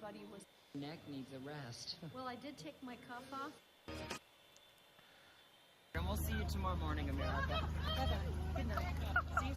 everybody was... Neck needs a rest. Well, I did take my cuff off. And we'll see you tomorrow morning, America. Bye-bye. Good night. See you.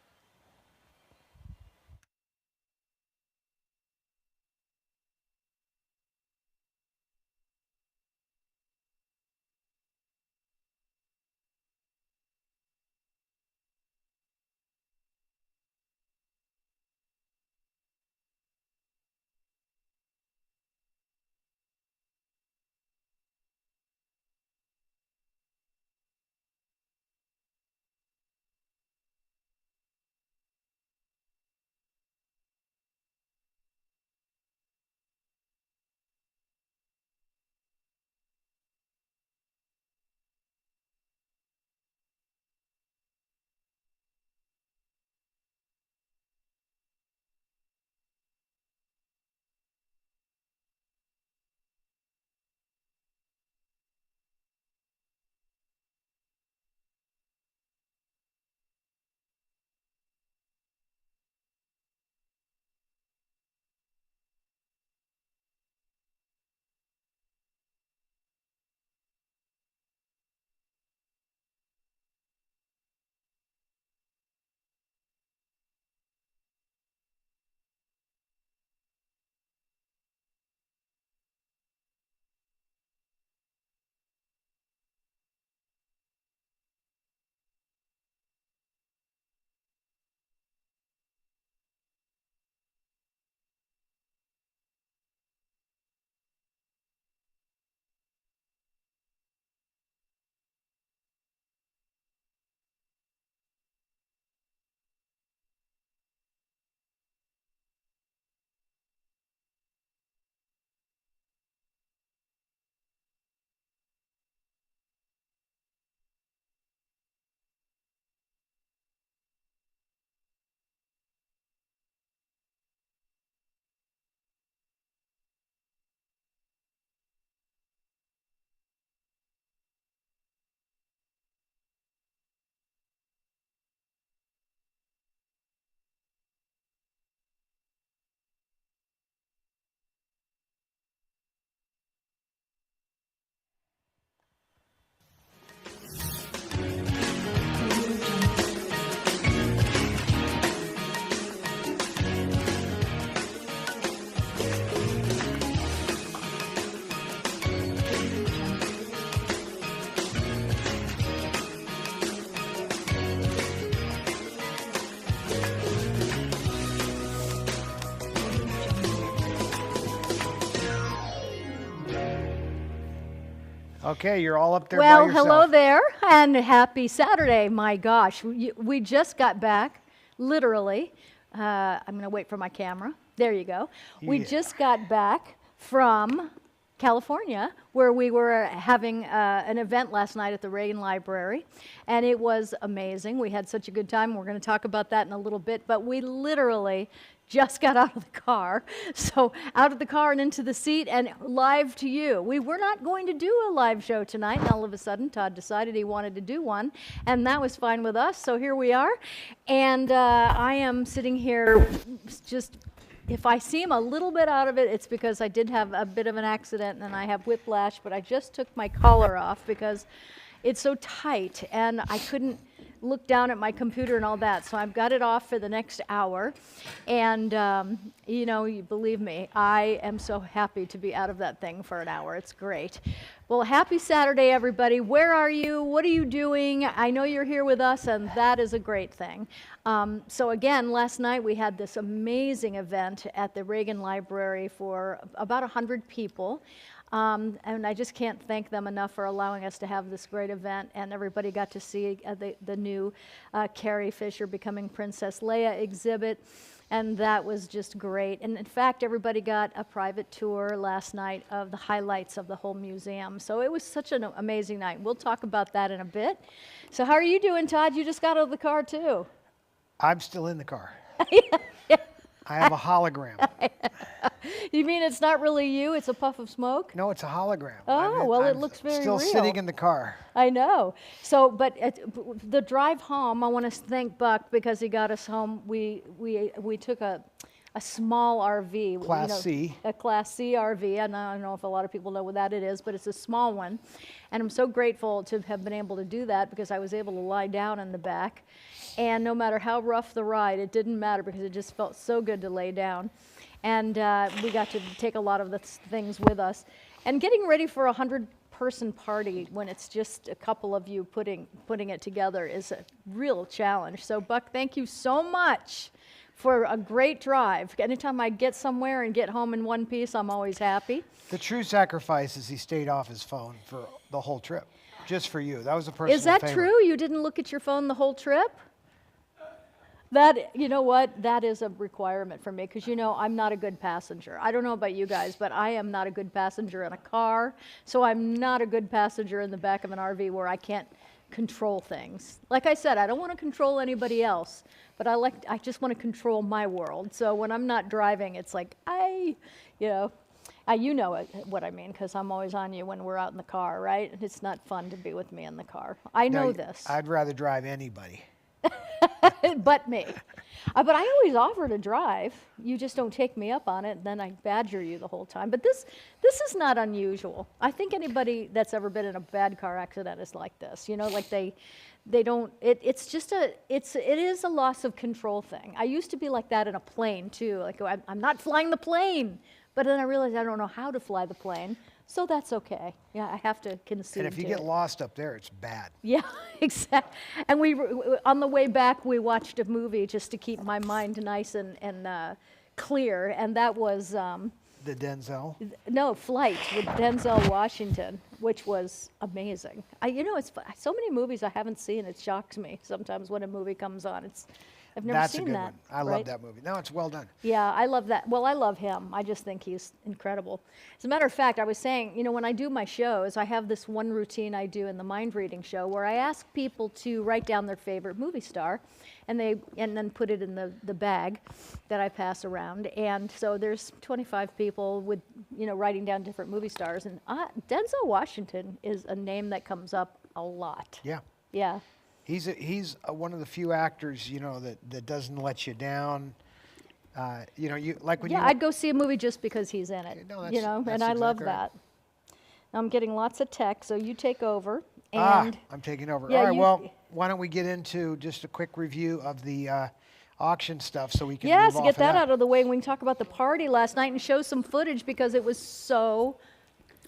Okay, you're all up there by Well, yourself. hello there, and happy Saturday. My gosh, we just got back, literally. I'm going to wait for my camera. There you go. We Yeah. just got back from California, where we were having an event last night at the Reagan Library, and it was amazing. We had such a good time. We're going to talk about that in a little bit, but we literally just got out of the car. So out of the car and into the seat and live to you. We were not going to do a live show tonight, and all of a sudden Todd decided he wanted to do one, and that was fine with us, so here we are. And I am sitting here just... If I seem a little bit out of it, it's because I did have a bit of an accident and I have whiplash, but I just took my collar off because it's so tight and I couldn't look down at my computer and all that. So I've got it off for the next hour. And, you know, you believe me, I am so happy to be out of that thing for an hour. It's great. Well, happy Saturday, everybody. Where are you? What are you doing? I know you're here with us, and that is a great thing. So again, last night we had this amazing event at the Reagan Library for about 100 people. And I just can't thank them enough for allowing us to have this great event, and everybody got to see the new Carrie Fisher Becoming Princess Leia exhibit, and that was just great. And in fact, everybody got a private tour last night of the highlights of the whole museum. So it was such an amazing night. We'll talk about that in a bit. So how are you doing, Todd? You just got out of the car, too. I'm still in the car. Yeah. I have a hologram. You mean it's not really you, it's a puff of smoke? No, it's a hologram. Oh, well, it I'm looks very still real. sitting in the car. I know. So, but the drive home, I want to thank Buck because he got us home. We took a a small RV. Class C. A Class C RV. And I don't know if a lot of people know what that it is, but it's a small one. And I'm so grateful to have been able to do that because I was able to lie down in the back. And no matter how rough the ride, it didn't matter because it just felt so good to lay down. And we got to take a lot of the things with us. And getting ready for a 100-person party when it's just a couple of you putting it together is a real challenge. So Buck, thank you so much for a great drive. Anytime I get somewhere and get home in one piece, I'm always happy. The true sacrifice is he stayed off his phone for the whole trip, just for you. That was a personal Is that favor. true? You didn't look at your phone the whole trip? That, you know what, that is a requirement for me because, I'm not a good passenger. I don't know about you guys, but I am not a good passenger in a car, so I'm not a good passenger in the back of an RV where I can't control things. Like I said, I don't want to control anybody else, but I just want to control my world. So when I'm not driving, it's like, you know what I mean, because I'm always on you when we're out in the car, right? It's not fun to be with me in the car. I know this. I'd rather drive anybody. But me. But I always offer to drive. You just don't take me up on it, and then I badger you the whole time. But this is not unusual. I think anybody that's ever been in a bad car accident is like this. Like they don't. It is a loss of control thing. I used to be like that in a plane too. Like I'm not flying the plane, but then I realized I don't know how to fly the plane. So that's okay. Yeah, I have to concede. And if you get lost up there, it's bad. Yeah, exactly. And on the way back, we watched a movie just to keep my mind nice and clear, and that was The Denzel? no, Flight with Denzel Washington, which was amazing. It's so many movies I haven't seen. It shocks me sometimes when a movie comes on. I've never That's seen a good that. one. I love that movie. No, it's well done. Yeah, I love that. Well, I love him. I just think he's incredible. As a matter of fact, I was saying, when I do my shows, I have this one routine I do in the mind reading show where I ask people to write down their favorite movie star, and then put it in the bag that I pass around. And so there's 25 people with writing down different movie stars, and Denzel Washington is a name that comes up a lot. Yeah. Yeah. He's one of the few actors, that doesn't let you down. I'd go see a movie just because he's in it. No, and that's I love exactly right. that. I'm getting lots of text, so you take over. And I'm taking over. Yeah, All right, well, why don't we get into just a quick review of the auction stuff so we can move off get of that out of the way. We can talk about the party last night and show some footage because it was so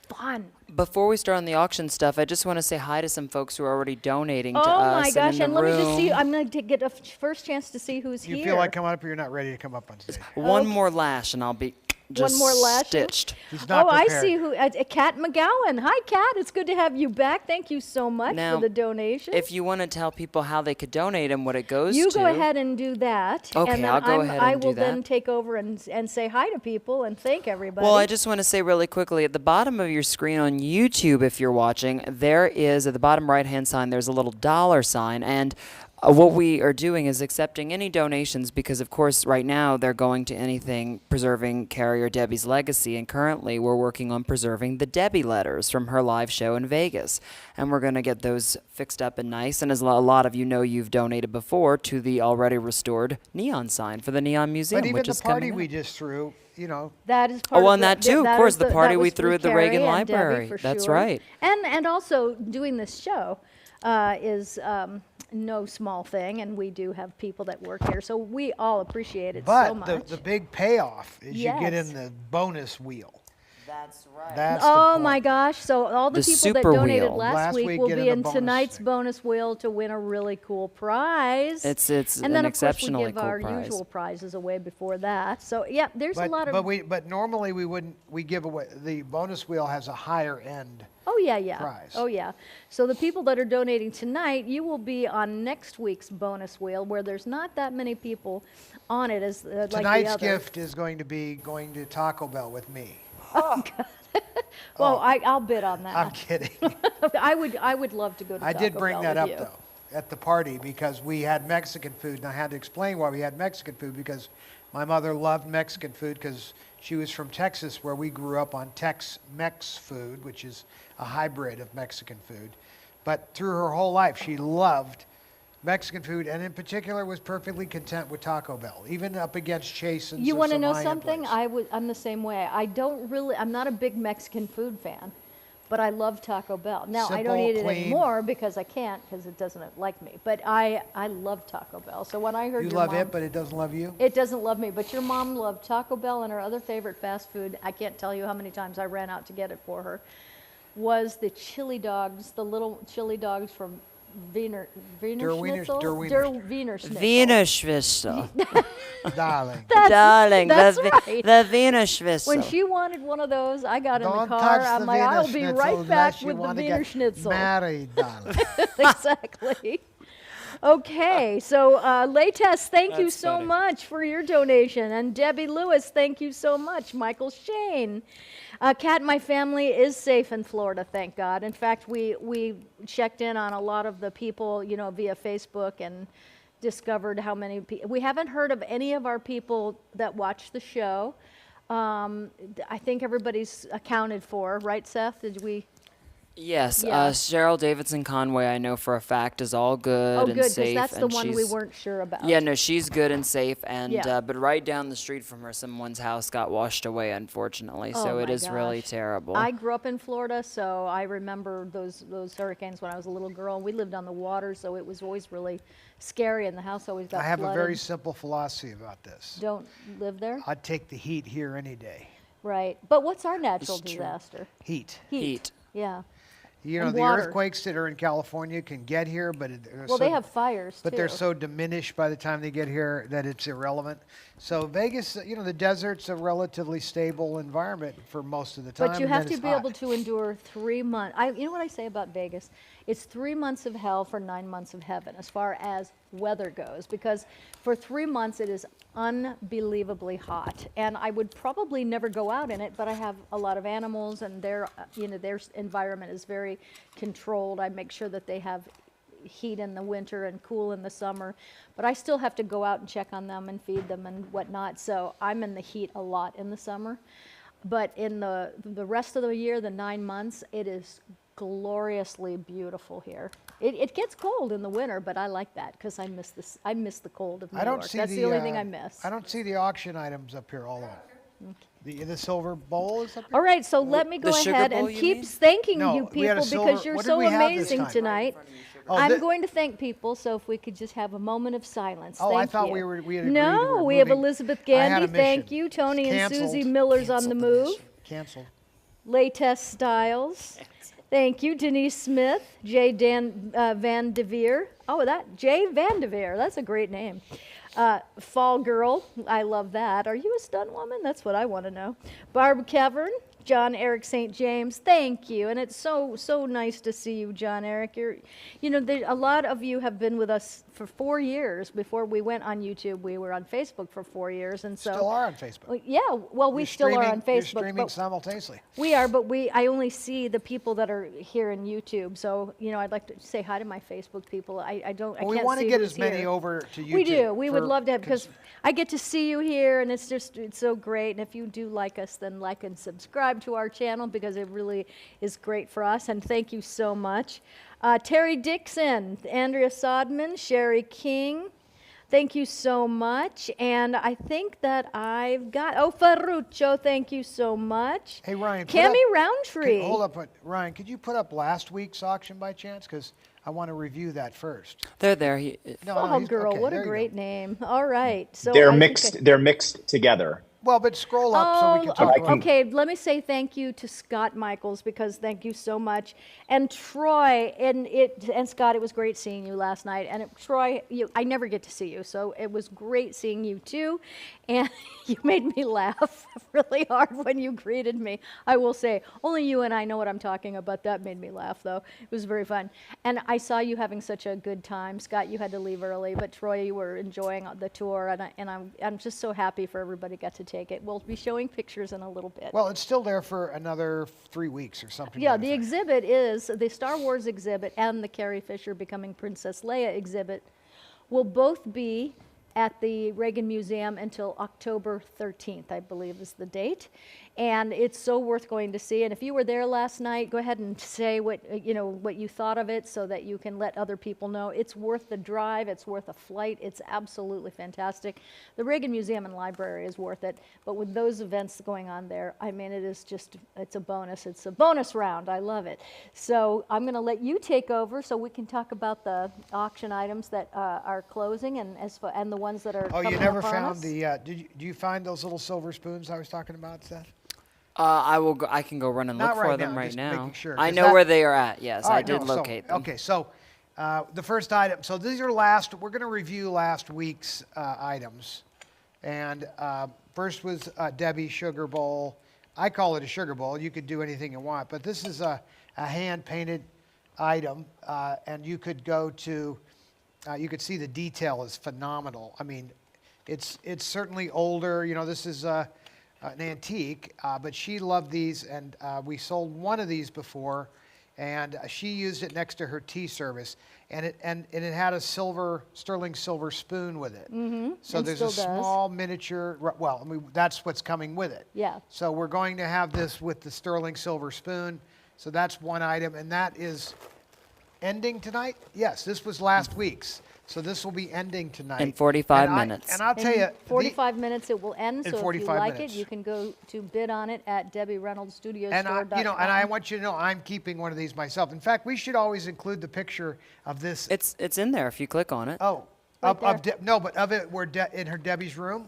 fun. Before we start on the auction stuff, I just want to say hi to some folks who are already donating to us. Oh my gosh, and and let me just see. I'm going to get a first chance to see who's You here. feel like coming up or you're not ready to come up on stage? One more lash and I'll be just One more lash? stitched. He's not I prepared. see who. Kat McGowan. Hi, Kat. It's good to have you back. Thank you so much Now, for the donation. If you want to tell people how they could donate and what it goes You to. go ahead and do that. Okay, and then I'll go ahead I and do will then that. take over and say hi to people and thank everybody. Well, I just want to say really quickly, at the bottom of your screen on YouTube, if you're watching, there is, at the bottom right-hand side, there's a little $sign, and what we are doing is accepting any donations because, of course, right now they're going to anything preserving Carrie or Debbie's legacy, and currently we're working on preserving the Debbie letters from her live show in Vegas, and we're going to get those fixed up and nice, and as a lot of you know, you've donated before to the already restored neon sign for the Neon Museum, But even which the is party coming we up. just threw, That is part Oh, of and that too, of that course, is the party that we was threw with at the Carrie Reagan and Debbie, Library. for That's sure. right. And also doing this show is no small thing, and we do have people that work here, so we all appreciate it so much. But the big payoff is you get Yes. in the bonus wheel. That's right. That's the Oh point. my gosh, so all the The people that super donated wheel. last week will get be in in the bonus tonight's thing. bonus wheel to win a really cool prize. It's and an then, of exceptionally course, we give cool our prize. usual prizes away before that. So, yeah, there's a lot of... But normally we give away, the bonus wheel has a higher end. Oh, yeah. prize. Oh, yeah. So the people that are donating tonight, you will be on next week's bonus wheel where there's not that many people on it as like the Tonight's other. gift is going to be going to Taco Bell with me. Well, I'll bid on that. I'm kidding. I would love to go to I Taco did bring Bell that with up you. though at the party because we had Mexican food, and I had to explain why we had Mexican food because my mother loved Mexican food because she was from Texas, where we grew up on Tex-Mex food, which is a hybrid of Mexican food. But through her whole life, she loved Mexican food, and in particular was perfectly content with Taco Bell, even up against Chasen's. You or want to some know high-end something? place. I'm the same way. I'm not a big Mexican food fan, but I love Taco Bell. Now, I don't Simple, eat it clean. anymore because I can't, because it doesn't like me. But I love Taco Bell. So when I heard You your love mom, it, but it doesn't love you. it doesn't love me, but your mom loved Taco Bell, and her other favorite fast food, I can't tell you how many times I ran out to get it for her, was the chili dogs, the little chili dogs from Wiener Schnitzel? Wiener Schnitzel. Wiener Schnitzel. Darling. Darling, that's the, right. the Wiener Schnitzel. When she wanted one of those, I got in the Don't car. touch I'm the like, Wiener I'll be Schnitzel right unless back you with the wanna Wiener get Schnitzel. married, darling. Exactly. Okay, so Latest, thank you That's so funny. much for your donation. And Debbie Lewis, thank you so much. Michael Shane. Kat, my family is safe in Florida, thank God. In fact, we checked in on a lot of the people, you know, via Facebook and discovered how many people. We haven't heard of any of our people that watch the show. I think everybody's accounted for, right, Seth? Did we? Yes, Yeah. Cheryl Davidson Conway, I know for a fact, is all good Oh, and good, because safe. that's the and one we she's- weren't sure about. Yeah, no, she's good and safe, and Yeah. but right down the street from her, someone's house got washed away, unfortunately. Oh So it my is really gosh. terrible. I grew up in Florida, so I remember those hurricanes when I was a little girl. We lived on the water, so it was always really scary, and the house always got I have flooded. a very simple philosophy about this. Don't live there? I'd take the heat here any day. Right. But what's our natural It's true. disaster? Heat. Heat. Yeah. You know, And the water. earthquakes that are in California can get here, but Well, they have fires, but too. they're so diminished by the time they get here that it's irrelevant. So Vegas, you know, the desert's a relatively stable environment for most of the time. But you and have then to it's be hot. able to endure 3 months. You know what I say about Vegas? It's 3 months of hell for 9 months of heaven as far as weather goes, because for 3 months it is unbelievably hot, and I would probably never go out in it. But I have a lot of animals, and their environment is very controlled. I make sure that they have heat in the winter and cool in the summer, but I still have to go out and check on them and feed them and whatnot. So I'm in the heat a lot in the summer, but in the rest of the year, the 9 months, it is gloriously beautiful here. It gets cold in the winter, but I like that because I miss this. I miss the cold of New I don't York. see That's the only thing I miss. I don't see the auction items up here, all of them. The silver bowl is up here? All right, so let me The go sugar ahead bowl, and you keep mean? thanking No, you we had a people silver- because you're what did so we have this amazing time? tonight. Oh, I'm thi- going to thank people, so if we could just have a moment of silence. Oh, I Thank thought you. we had agreed No, we we were have moving. Elizabeth I had Gandy, a thank mission. you. Tony It's and Susie canceled. Miller's on the Canceled the move. mission. Canceled. Latest Styles. Thank you, Denise Smith, Jay Van Devere. Oh, Jay Van Devere. That's a great name. Fall Girl. I love that. Are you a stunt woman? That's what I want to know. Barb Kevern, John Eric St. James. Thank you, and it's so nice to see you, John Eric. A lot of you have been with us for 4 years. Before we went on YouTube, we were on Facebook for 4 years, and so Still are on Facebook. Well, yeah. Well, we You're still are on streaming- You're Facebook, streaming but simultaneously. we are, but I only see the people that are here in YouTube. So, I'd like to say hi to my Facebook people. I don't, I Well, we can't want to see get who's as many here. over to YouTube. We do. We would for love to have, cons- because I get to see you here, and it's so great. And if you do like us, then like and subscribe to our channel, because it really is great for us. And thank you so much. Terry Dixon, Andrea Sodman, Sherry King. Thank you so much. And I think that I've got, Ferruccio, thank you so much. Hey, Ryan. put Cami up- Roundtree. Hold up, Ryan. Could you put up last week's auction by chance? Because I want to review that first. They're there. No, Oh, he's- girl, okay, what a there you go. great name. All right. So They're I think mixed. They're mixed together. Well, but scroll up so we can talk about it. okay. Let me say thank you to Scott Michaels, because thank you so much, and Troy and Scott. It was great seeing you last night, and Troy, I never get to see you, so it was great seeing you too, and you made me laugh really hard when you greeted me. I will say, only you and I know what I'm talking about. That made me laugh, though. It was very fun, and I saw you having such a good time. Scott, you had to leave early, but Troy, you were enjoying the tour, and I'm just so happy for everybody got to take it. We'll be showing pictures in a little bit. Well, it's still there for another 3 weeks or something. Yeah, to that the effect. exhibit is the Star Wars exhibit and the Carrie Fisher Becoming Princess Leia exhibit will both be at the Reagan Museum until October 13th, I believe is the date. and it's so worth going to see. And if you were there last night, go ahead and say what what you thought of it, so that you can let other people know. It's worth the drive. It's worth a flight. It's absolutely fantastic. The Reagan Museum and Library is worth it, but with those events going on there, I mean, it's a bonus. It's a bonus round. I love it. So I'm going to let you take over so we can talk about the auction items that are closing and the ones that are Oh, you coming never up on found us. do you find those little silver spoons I was talking about, Seth? I will. I can go run and Not look for right them now, right just now. making sure, I 'cause know that- where they are at. Yes, All I right, did no, so- locate them. Okay, so the first item. So these are we're going to review last week's items, and first was Debbie's sugar bowl. I call it a sugar bowl. You could do anything you want, but this is a hand painted item, and you could go to. You could see the detail is phenomenal. I mean, it's certainly older. You know, this is an antique, but she loved these, and we sold one of these before, and she used it next to her tea service, and it had a sterling silver spoon with it. Mm-hmm. So And there's a still does. small miniature. Well, I mean, that's what's coming with it. Yeah. So we're going to have this with the sterling silver spoon. So that's one item, and that is ending tonight? Yes, this was last week's. So this will be ending tonight. In 45 And minutes. And I'll tell In you, 45 minutes it will end, In so if you 45 like minutes. it, you can go to bid on it at DebbieReynoldsStudiosStore.com. and I want you to know I'm keeping one of these myself. In fact, we should always include the picture of this. It's in there if you click on it. Oh, Right of it where in her Debbie's room.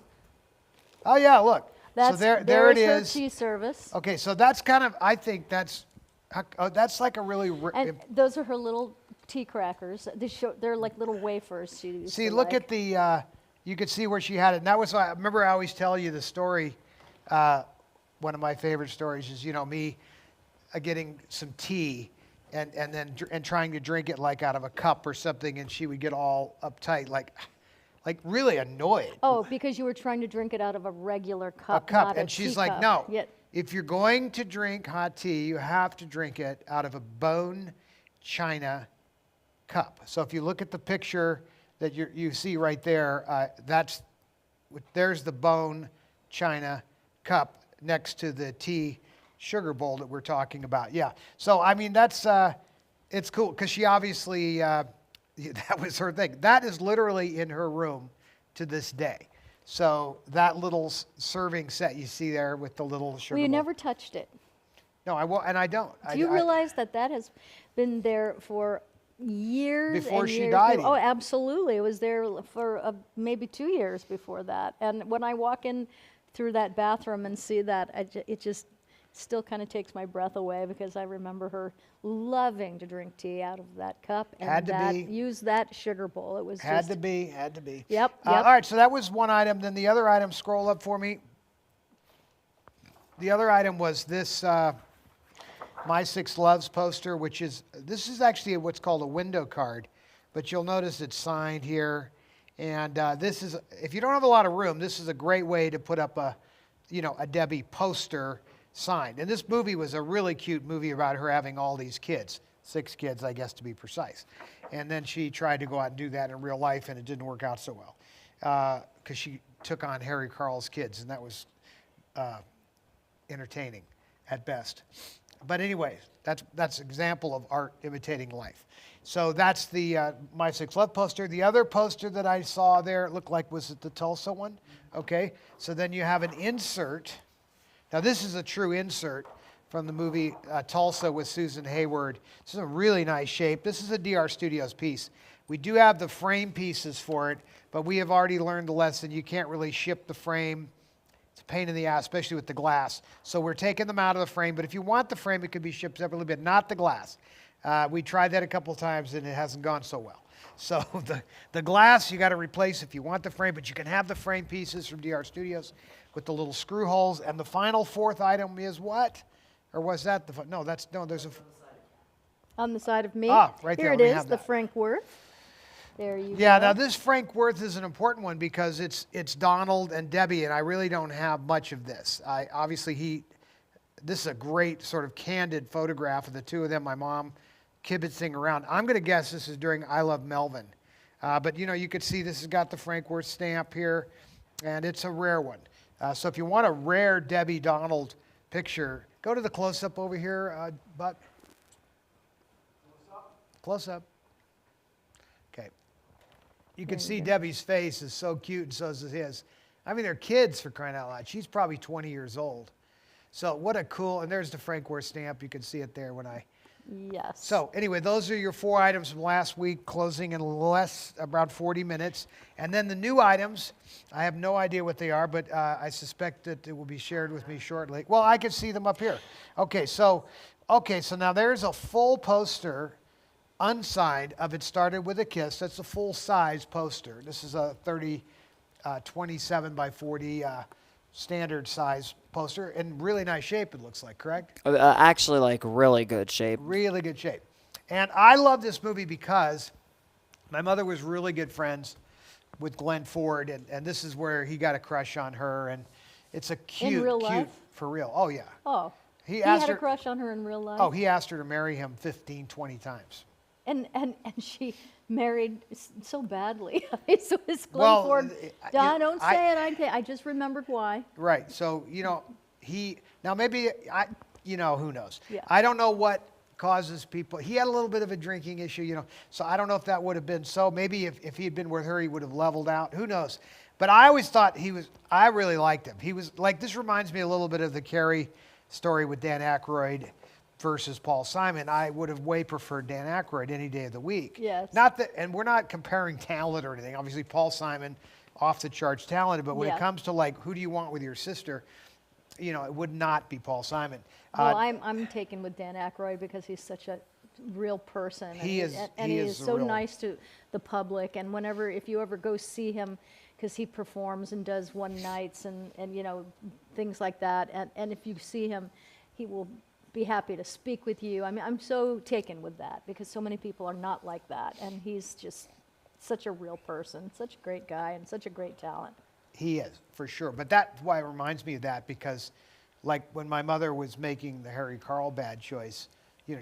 Oh yeah, look. That's, so there it her is. tea service. Okay, so that's kind of that's like a really. And those are her little tea crackers. They're like little wafers. She used See, to look like. at the, you could see where she had it. And that was, I remember I always tell you the story, one of my favorite stories is, me getting some tea and trying to drink it like out of a cup or something, and she would get all uptight, like really annoyed. Oh, because you were trying to drink it out of a regular A cup, cup. not And a she's like, teacup. no, Yet, if you're going to drink hot tea, you have to drink it out of a bone china cup. So if you look at the picture that you see right there, there's the bone china cup next to the tea sugar bowl that we're talking about. Yeah. So I mean it's cool because she obviously that was her thing. That is literally in her room to this day. So that little serving set you see there with the little sugar well, you bowl. never touched it. No, I won't, and I don't. Do you realize that has been there for years Before and she years? died Oh, even. absolutely. It was there for maybe 2 years before that. And when I walk in through that bathroom and see that, it just still kind of takes my breath away because I remember her loving to drink tea out of that cup and use that sugar bowl. It was Had to be. Yep. All right, so that was one item. Then the other item, scroll up for me. The other item was this My Six Loves poster, this is actually what's called a window card, but you'll notice it's signed here. And this is, if you don't have a lot of room, this is a great way to put up a Debbie poster signed. And this movie was a really cute movie about her having all these kids, 6 kids, I guess, to be precise. And then she tried to go out and do that in real life, and it didn't work out so well because she took on Harry Carl's kids, and that was entertaining at best. But anyway, that's an example of art imitating life. So that's the My Six Love poster. The other poster that I saw there, it looked like, was it the Tulsa one? Okay, so then you have an insert. Now this is a true insert from the movie Tulsa with Susan Hayward. This is a really nice shape. This is a DR Studios piece. We do have the frame pieces for it, but we have already learned the lesson. You can't really ship the frame. It's a pain in the ass, especially with the glass. So we're taking them out of the frame, but if you want the frame, it could be shipped separately, but not the glass. We tried that a couple of times, and it hasn't gone so well. So the glass you got to replace if you want the frame, but you can have the frame pieces from DR Studios with the little screw holes. And the final fourth item is what? Or was that there's a... On the side of me. Ah, right there, Here it let me is, have the that. Frank Worth. There you Yeah, go. now this Frank Worth is an important one because it's Donald and Debbie, and I really don't have much of this. This is a great sort of candid photograph of the two of them, my mom kibitzing around. I'm going to guess this is during I Love Melvin. But you could see this has got the Frank Worth stamp here, and it's a rare one. So if you want a rare Debbie Donald picture. Go to the close-up over here, Buck. Close-up. Okay. You can see Debbie's face is so cute, and so is his. I mean, they're kids, for crying out loud. She's probably 20 years old. So what a cool, and there's the Frank Ware stamp. You can see it there when I. Yes. So anyway, those are your 4 items from last week, closing in about 40 minutes. And then the new items, I have no idea what they are, but I suspect that it will be shared with me shortly. Well, I can see them up here. Okay, so now there's a full poster, unsigned, of It Started With a Kiss. That's a full-size poster. This is a 27 by 40 standard size poster in really nice shape, it looks like, correct? Actually, like really good shape. Really good shape. And I love this movie because my mother was really good friends with Glenn Ford, and this is where he got a crush on her, and it's a cute, real life? for real. Oh, yeah. Oh. He had asked a her, crush on her in real life? oh, he asked her to marry him 15, 20 times. And she married so badly. So it's Glenn Well, Ford. I- Don't I- say it. I just remembered why. Right. So, now maybe, who knows? Yeah. I don't know what causes people. He had a little bit of a drinking issue, so I don't know if that would have been so. Maybe if he had been with her, he would have leveled out. Who knows? But I always thought I really liked him. He was like, this reminds me a little bit of the Carrie story with Dan Aykroyd versus Paul Simon. I would have way preferred Dan Aykroyd any day of the week. Yes. Not that, and we're not comparing talent or anything. Obviously, Paul Simon, off the charts talented, but when Yeah. it comes to like, who do you want with your sister? It would not be Paul Simon. Well, I'm taken with Dan Aykroyd because he's such a real person. He is- And he he is is so real. nice to the public. And if you ever go see him, because he performs and does one nights and things like that. And if you see him, he will be happy to speak with you. I mean, I'm so taken with that because so many people are not like that. And he's just such a real person, such a great guy, and such a great talent. He is, for sure. But that's why it reminds me of that, because like when my mother was making the Harry Carlbad choice,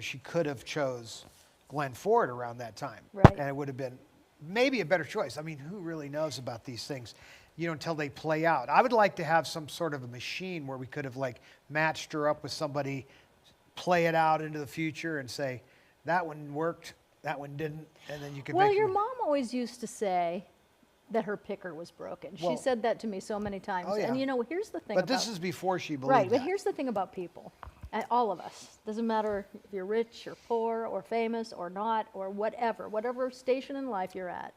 she could have chose Glenn Ford around that time. Right. And it would have been maybe a better choice. I mean, who really knows about these things, until they play out. I would like to have some sort of a machine where we could have like matched her up with somebody, play it out into the future and say, that one worked, that one didn't, and then you could Well, make your it- mom always used to say that her picker was broken. Well- She said that to me so many times. Oh, yeah. And here's the thing But about this is before she believed right, but that. here's the thing about people. All of us. Doesn't matter if you're rich or poor or famous or not or whatever station in life you're at.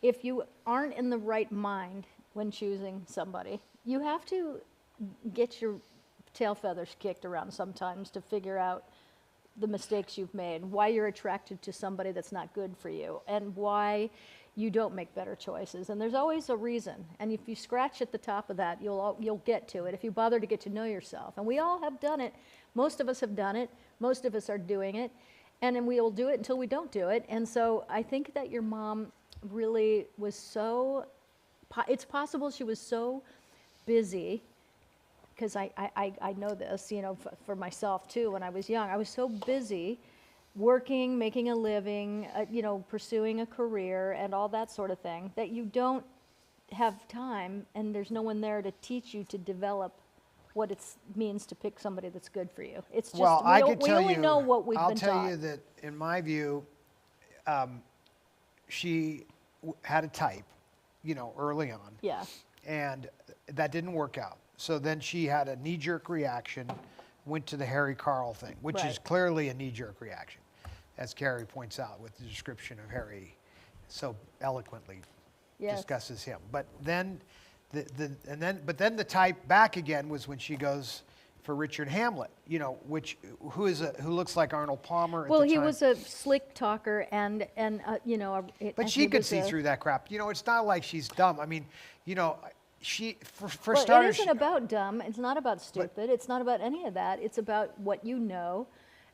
If you aren't in the right mind when choosing somebody, you have to get your tail feathers kicked around sometimes to figure out the mistakes you've made, why you're attracted to somebody that's not good for you, and why you don't make better choices. And there's always a reason. And if you scratch at the top of that, you'll get to it if you bother to get to know yourself. And we all have done it. Most of us have done it. Most of us are doing it. And then we will do it until we don't do it. And so I think that your mom really was it's possible she was so busy, because I know this, for myself too. When I was young, I was so busy working, making a living, pursuing a career and all that sort of thing, that you don't have time, and there's no one there to teach you to develop what it means to pick somebody that's good for you. It's just, Well, I could we tell only you, know what we've I'll been tell taught. you that in my view, she had a type, early on, Yeah, and that didn't work out. So then she had a knee-jerk reaction, went to the Harry Carl thing, which is Right. clearly a knee-jerk reaction, as Carrie points out with the description of Harry so eloquently yes. discusses him. But then the type back again was when she goes for Richard Hamlet, who looks like Arnold Palmer at Well, the he time. was a slick talker and But she could see through that crap. It's not like she's dumb. I mean, she for Well, starters. it isn't about dumb. It's not about stupid. It's not about any of that. It's about what you know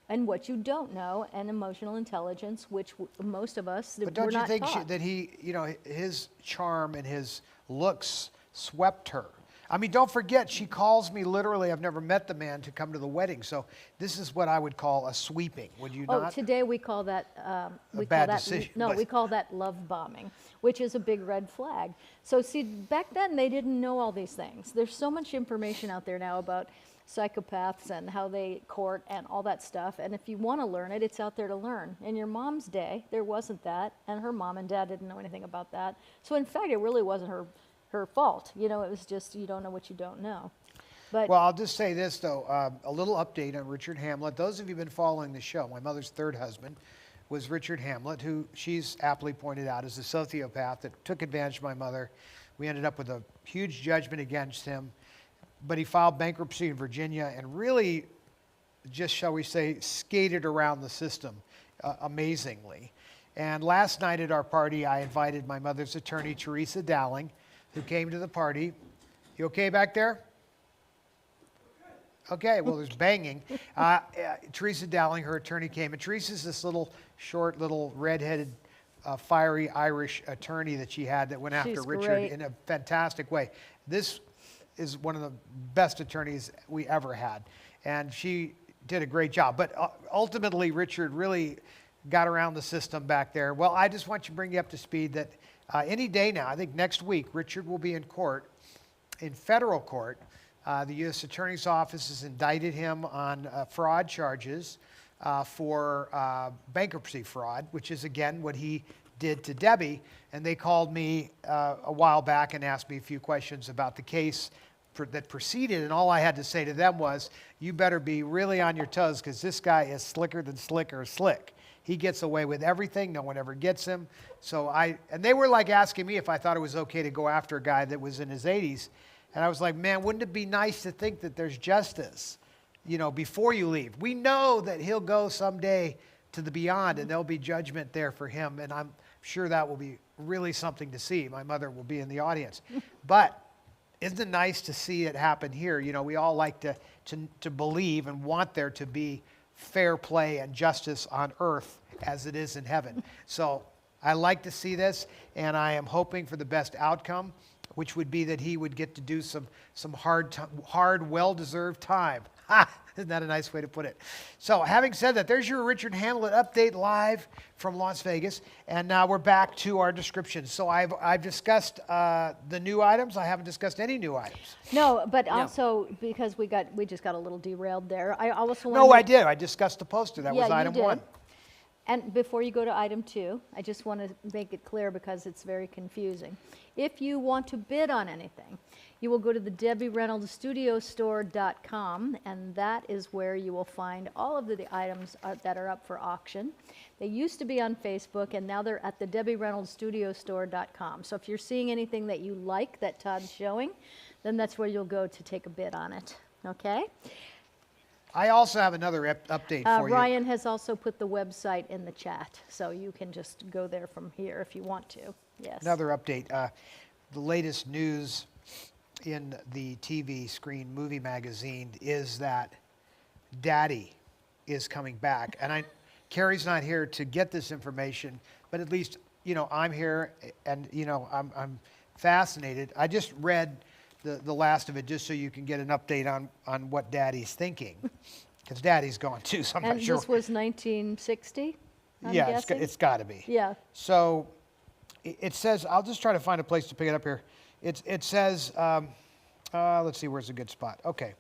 and what you don't know, and emotional intelligence, which most of us But we're don't you not think taught. that his charm and his looks swept her? I mean, don't forget, she calls me literally, I've never met the man, to come to the wedding. So this is what I would call a sweeping, would you Oh, not? today we call that bad decision, No, but- we call that love bombing, which is a big red flag. So see, back then they didn't know all these things. There's so much information out there now about psychopaths and how they court and all that stuff. And if you want to learn it, it's out there to learn. In your mom's day, there wasn't that, and her mom and dad didn't know anything about that. So in fact, it really wasn't her fault. You know, it was just you don't know what you don't know. But Well, I'll just say this, though. A little update on Richard Hamlet. Those of you who've been following the show, my mother's third husband was Richard Hamlet, who she's aptly pointed out is a sociopath that took advantage of my mother. We ended up with a huge judgment against him. But he filed bankruptcy in Virginia and really, just shall we say, skated around the system amazingly. And last night at our party, I invited my mother's attorney, Teresa Dowling, who came to the party. You okay back there? Okay, well, there's banging. Teresa Dowling, her attorney, came. And Teresa's this little, short, little, redheaded, fiery Irish attorney that she had that went after She's Richard great. in a fantastic way. This is one of the best attorneys we ever had. And she did a great job. But ultimately, Richard really got around the system back there. Well, I just want to bring you up to speed that any day now, I think next week, Richard will be in court, in federal court. The U.S. Attorney's Office has indicted him on fraud charges for bankruptcy fraud, which is, again, what he did to Debbie. And they called me a while back and asked me a few questions about the case that proceeded. And all I had to say to them was, you better be really on your toes because this guy is slicker than slick. He gets away with everything. No one ever gets him. And they were like asking me if I thought it was okay to go after a guy that was in his 80s. And I was like, man, wouldn't it be nice to think that there's justice, you know, before you leave? We know that he'll go someday to the beyond and there'll be judgment there for him. And I'm sure that will be really something to see. My mother will be in the audience. But isn't it nice to see it happen here? You know, we all like to believe and want there to be fair play and justice on earth as it is in heaven. So I like to see this, and I am hoping for the best outcome, which would be that he would get to do some hard, well-deserved time. Ha! Isn't that a nice way to put it? So having said that, there's your Richard Hamlet update live from Las Vegas. And now we're back to our description. So I've discussed the new items. I haven't discussed any new items. no, but also because we just got a little derailed there. I also No, wanted I did. I discussed the poster. That was you item did. 1. And before you go to item 2, I just want to make it clear because it's very confusing. If you want to bid on anything, you will go to the DebbieReynoldsStudioStore.com, and that is where you will find all of the items that are up for auction. They used to be on Facebook, and now they're at the DebbieReynoldsStudioStore.com. So if you're seeing anything that you like that Todd's showing, then that's where you'll go to take a bid on it. Okay? I also have another update for you. Ryan has also put the website in the chat, so you can just go there from here if you want to. Yes. Another update. The latest news in the TV screen movie magazine is that Daddy is coming back. And Carrie's not here to get this information, but at least, you know, I'm here and, you know, I'm fascinated. I just read the last of it just so you can get an update on what Daddy's thinking. Because Daddy's gone too, so I'm And not sure. this was 1960, I'm Yeah, guessing? it's got to be. Yeah. So it says, I'll just try to find a place to pick it up here. It says, let's see, where's a good spot? Okay.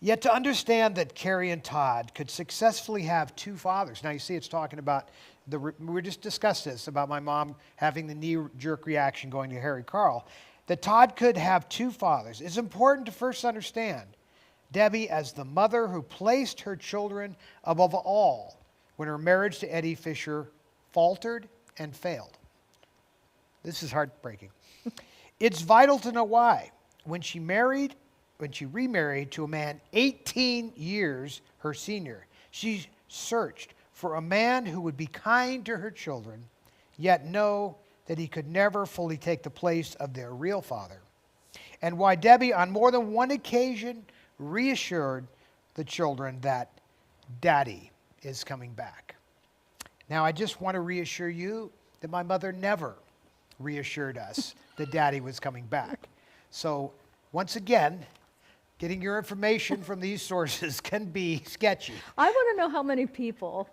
Yet to understand that Carrie and Todd could successfully have two fathers. Now you see it's talking about, we just discussed this, about my mom having the knee-jerk reaction going to Harry Carl. That Todd could have two fathers is important to first understand Debbie as the mother who placed her children above all when her marriage to Eddie Fisher faltered and failed. This is heartbreaking. It's vital to know why. When she remarried to a man 18 years her senior, she searched for a man who would be kind to her children, yet know that he could never fully take the place of their real father. And why Debbie, on more than one occasion, reassured the children that Daddy is coming back. Now, I just want to reassure you that my mother never reassured us that Daddy was coming back. So, once again, getting your information from these sources can be sketchy. I want to know how many people,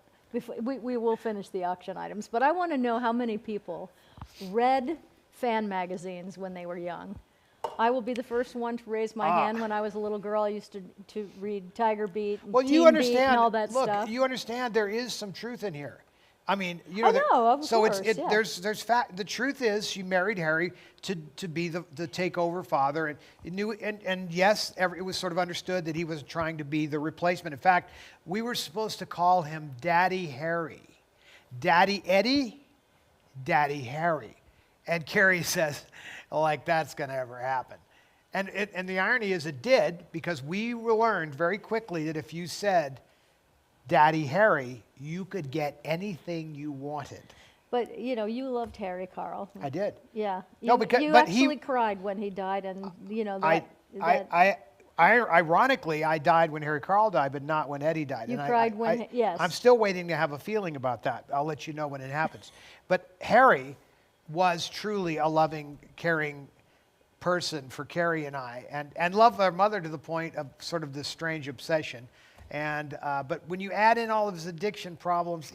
we will finish the auction items, but I want to know how many people read fan magazines when they were young. I will be the first one to raise my hand. When I was a little girl, I used to read Tiger Beat, and Well, Teen you Beat understand. and all that Look, stuff. you understand there is some truth in here. I mean, you I know. know, of so course, it's yeah. there's fact. The truth is, she married Harry to be the takeover father, and it knew and yes, it was sort of understood that he was trying to be the replacement. In fact, we were supposed to call him Daddy Harry, Daddy Eddie, Daddy Harry, and Carrie says, like that's going to ever happen. And the irony is, it did, because we learned very quickly that if you said Daddy Harry, you could get anything you wanted. But you know, you loved Harry, Carl. I did. Yeah. No, You, because- you but he- actually cried when he died, and you know that. Ironically, I died when Harry Carl died, but not when Eddie died. You And cried when- yes. I'm still waiting to have a feeling about that. I'll let you know when it happens. But Harry was truly a loving, caring person for Carrie and I, and loved our mother to the point of sort of this strange obsession. And but when you add in all of his addiction problems,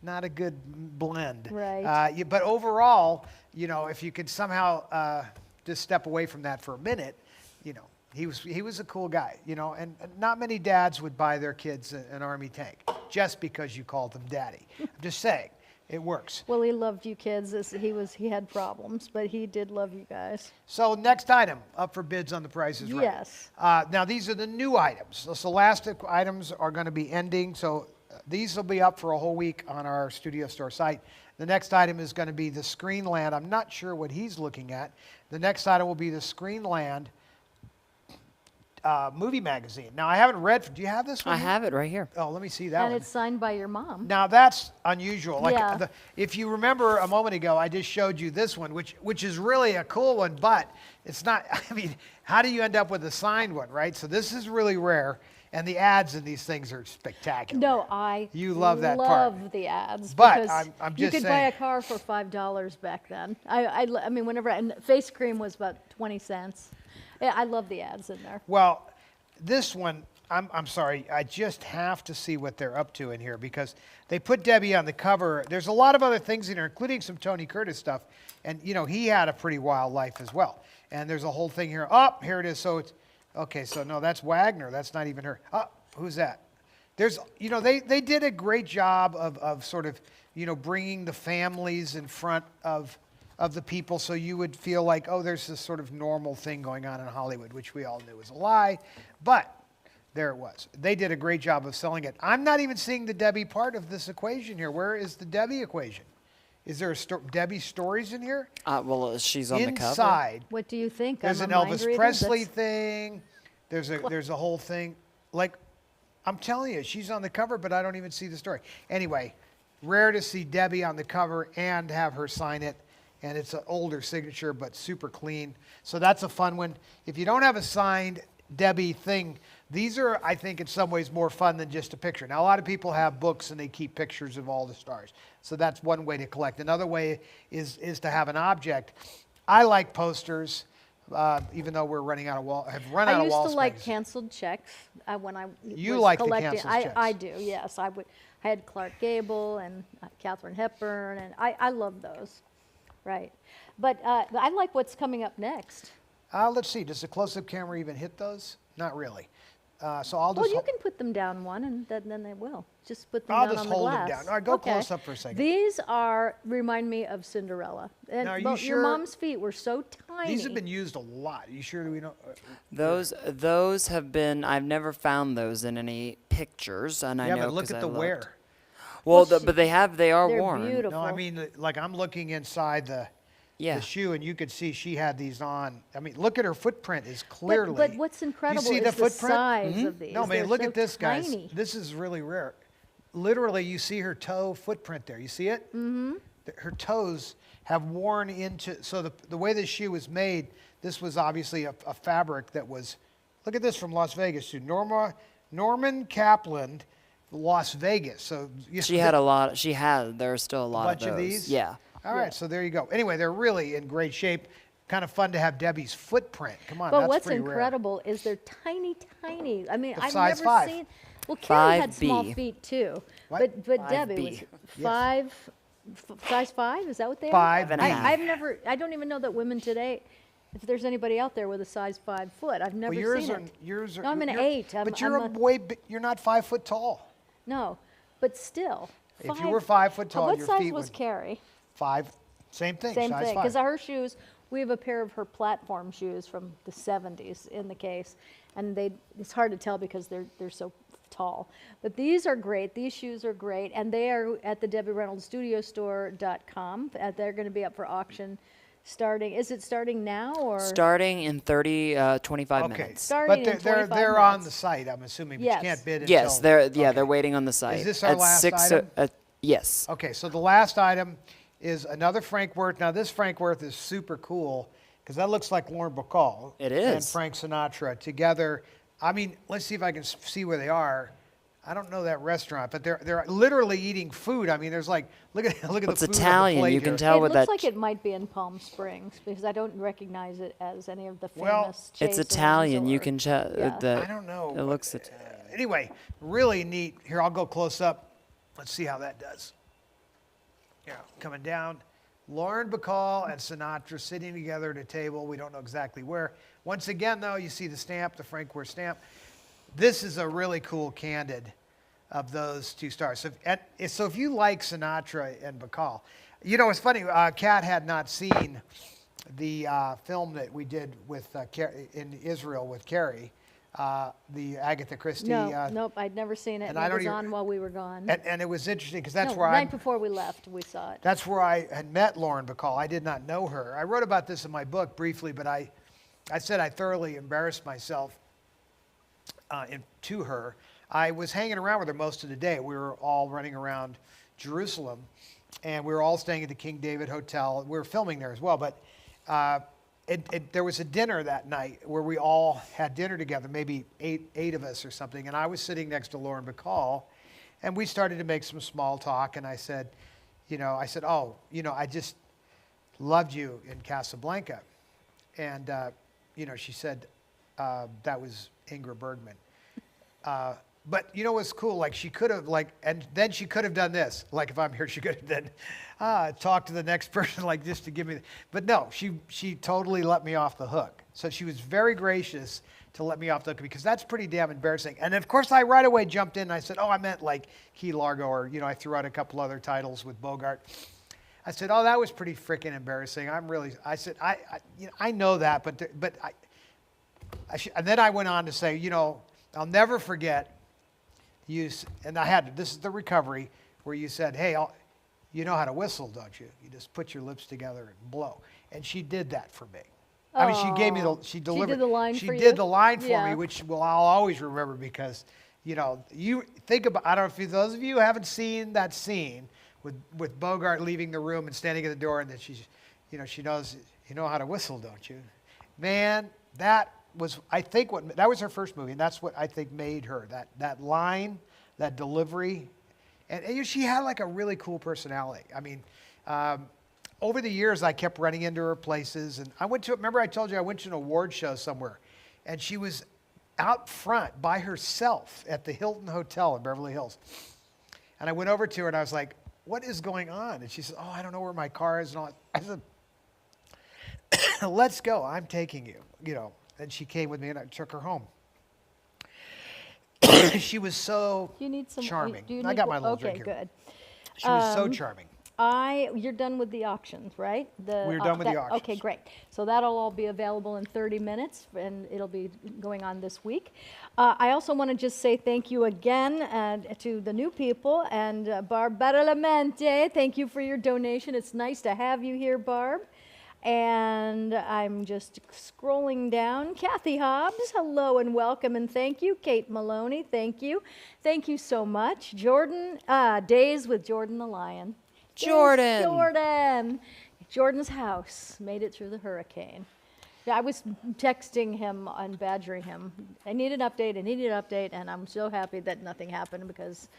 not a good blend. Right. But overall, you know, if you could somehow just step away from that for a minute, you know, he was a cool guy, you know, and not many dads would buy their kids an Army tank just because you called them daddy. I'm just saying, it works. Well, he loved you kids. He had problems, but he did love you guys. So next item up for bids on The Price is Right. Yes. Now these are the new items. So Scholastic items are going to be ending. So these will be up for a whole week on our Studio Store site. The next item is going to be the Screenland. I'm not sure what he's looking at. The next item will be the Screenland movie magazine. Now I haven't read. Do you have this one? I have it right here. Oh, let me see that And one. it's signed by your mom. Now that's unusual. Like Yeah. if you remember a moment ago, I just showed you this one, which is really a cool one, but it's not. I mean, how do you end up with a signed one, right? So this is really rare, and the ads in these things are spectacular. No, You love that part. love the ads. But because I'm you just could buy saying. a car for $5 back then. I mean, whenever, and face cream was about 20 cents. Yeah, I love the ads in there. Well, this one, I'm sorry, I just have to see what they're up to in here because they put Debbie on the cover. There's a lot of other things in here, including some Tony Curtis stuff, and you know he had a pretty wild life as well. And there's a whole thing here. Oh, here it is. So it's okay. So no, that's Wagner. That's not even her. Oh, who's that? There's, you know, they did a great job of sort of, you know, bringing the families in front of the people, so you would feel like, oh, there's this sort of normal thing going on in Hollywood, which we all knew was a lie, but there it was. They did a great job of selling it. I'm not even seeing the Debbie part of this equation here. Where is the Debbie equation? Is there Debbie stories in here? Well, she's on the cover. Inside, What do you think? there's I'm an a mind Elvis reader? Presley That's- thing. There's a whole thing. Like, I'm telling you, she's on the cover, but I don't even see the story. Anyway, rare to see Debbie on the cover and have her sign it. And it's an older signature, but super clean. So that's a fun one. If you don't have a signed Debbie thing, these are, I think, in some ways more fun than just a picture. Now, a lot of people have books and they keep pictures of all the stars. So that's one way to collect. Another way is to have an object. I like posters, even though we're running out of wall. Have run out I of used walls. to like magazine. canceled checks when I You was like the collecting. canceled checks. I do, yes. I had Clark Gable and Katharine Hepburn, and I love those. Right. But I like what's coming up next. Let's see. Does the close-up camera even hit those? Not really. So I'll just. Well, you can put them down one, and then they will. Just put them I'll down just on the hold them glass. down. All right, go close up for a second. These remind me of Cinderella. And Now, are you but sure- your mom's feet were so tiny. These have been used a lot. Are you sure we know? Those have been. I've never found those in any pictures, and I Yeah, know but look 'cause at I the looked. wear. Well, Well, but they are They're worn. beautiful. No, I mean, like I'm looking inside the shoe, and you could see she had these on. I mean, look at her footprint is clearly. But what's incredible you see is the the footprint? size of these. No, man, They're look so at this, guys. tiny. This is really rare. Literally, you see her toe footprint there. You see it? Mm-hmm. Her toes have worn into. So the way this shoe was made, this was obviously a fabric that was. Look at this from Las Vegas to Norman Kaplan, Las Vegas. So She had a lot. She had. There are still a lot bunch of of those. these? Yeah. All right, so there you go. Anyway, they're really in great shape. Kind of fun to have Debbie's footprint. Come on, But that's what's pretty rare. incredible is they're tiny, tiny. I mean, The I've size never 5. seen. Well, Carrie had 5B. small feet too, What? but Debbie 5B. was size 5. Is that what they are? 5 and a half. I don't even know that women today if there's anybody out there with a size 5 foot. I've never Well, yours seen are it. yours are. No, I'm an you're- 8. But you're you're not 5 foot tall. No, but still. If you were 5 foot tall, What your size feet was would Carrie? 5. Same thing. Same size thing, 5. because her shoes, we have a pair of her platform shoes from the 70s in the case, and it's hard to tell because they're so tall. But these are great. These shoes are great, and they are at the DebbieReynoldsStudioStore.com. They're going to be up for auction starting. Is it starting now or Starting in 25 Okay. minutes. Starting But in they're 25 on minutes. the site, I'm assuming. But Yes. you can't bid until. Yes, they're okay. they're waiting on the site. this our at last 6, item? Yes. Okay, so the last item is another Frank Worth. Now, this Frank Worth is super cool because that looks like Lauren Bacall It and is. Frank Sinatra together. I mean, let's see if I can see where they are. I don't know that restaurant, but they're literally eating food. I mean, there's like look at It's the food on the Italian, plate you can here. tell It with looks that. like it might be in Palm Springs because I don't recognize it as any of the Well, famous. It's Chasins Italian. You or- can check Yeah. that. I don't know. It but, looks Italian. Anyway, really neat. Here, I'll go close up. Let's see how that does. Yeah, coming down. Lauren Bacall and Sinatra sitting together at a table. We don't know exactly where. Once again, though, you see the stamp, the Frank Worth stamp. This is a really cool candid of those two stars. So if you like Sinatra and Bacall, you know, it's funny, Kat had not seen the film that we did with in Israel with Carrie, the Agatha Christie. No, nope, I'd never seen it. and And I it don't was even- on while we were gone. And it was interesting because that's No, where night before we left, we saw it. that's where I had met Lauren Bacall. I did not know her. I wrote about this in my book briefly, but I said I thoroughly embarrassed myself to her. I was hanging around with her most of the day. We were all running around Jerusalem, and we were all staying at the King David Hotel. We were filming there as well, but there was a dinner that night where we all had dinner together, maybe eight of us or something, and I was sitting next to Lauren Bacall, and we started to make some small talk, and I said, oh, I just loved you in Casablanca. And, she said, that was Ingrid Bergman. But you know what's cool? Like she could have and then she could have done this. Like if I'm here, she could have done, talk to the next person, like just to give me. But no, she totally let me off the hook. So she was very gracious to let me off the hook because that's pretty damn embarrassing. And of course, I right away jumped in and I said, oh, I meant like Key Largo, or I threw out a couple other titles with Bogart. I said, oh, that was pretty freaking embarrassing. I said, I know that, but and then I went on to say, I'll never forget you, and this is the recovery, where you said, hey, you know how to whistle, don't you? You just put your lips together and blow. And she did that for me. I mean, she gave me she delivered. She did the line she for you? did the line for Yeah. me, which I'll always remember because, you think about, I don't know if those of you who haven't seen that scene with Bogart leaving the room and standing at the door, and then she knows, you know how to whistle, don't you? Man, that was, I think, that was her first movie, and that's what I think made her, that line, that delivery. And she had like a really cool personality. I mean, over the years, I kept running into her places, and remember I told you I went to an award show somewhere, and she was out front by herself at the Hilton Hotel in Beverly Hills. And I went over to her and I was like, what is going on? And she said, oh, I don't know where my car is and all. I said, let's go, I'm taking you, And she came with me and I took her home. She was so You need some charming. do you I need got wa- my little okay, drink here. good. She was so charming. You're done with the auctions, right? We're done with the auctions. Okay, great. So that'll all be available in 30 minutes, and it'll be going on this week. I also want to just say thank you again to the new people, and Barb Baralamente, thank you for your donation. It's nice to have you here, Barb. And I'm just scrolling down. Kathy Hobbs, hello and welcome, and thank you. Kate Maloney, thank you. Thank you so much. Jordan, Days with Jordan the Lion. Jordan. Jordan. Jordan's house made it through the hurricane. Yeah, I was texting him and badgering him. I need an update, and I'm so happy that nothing happened because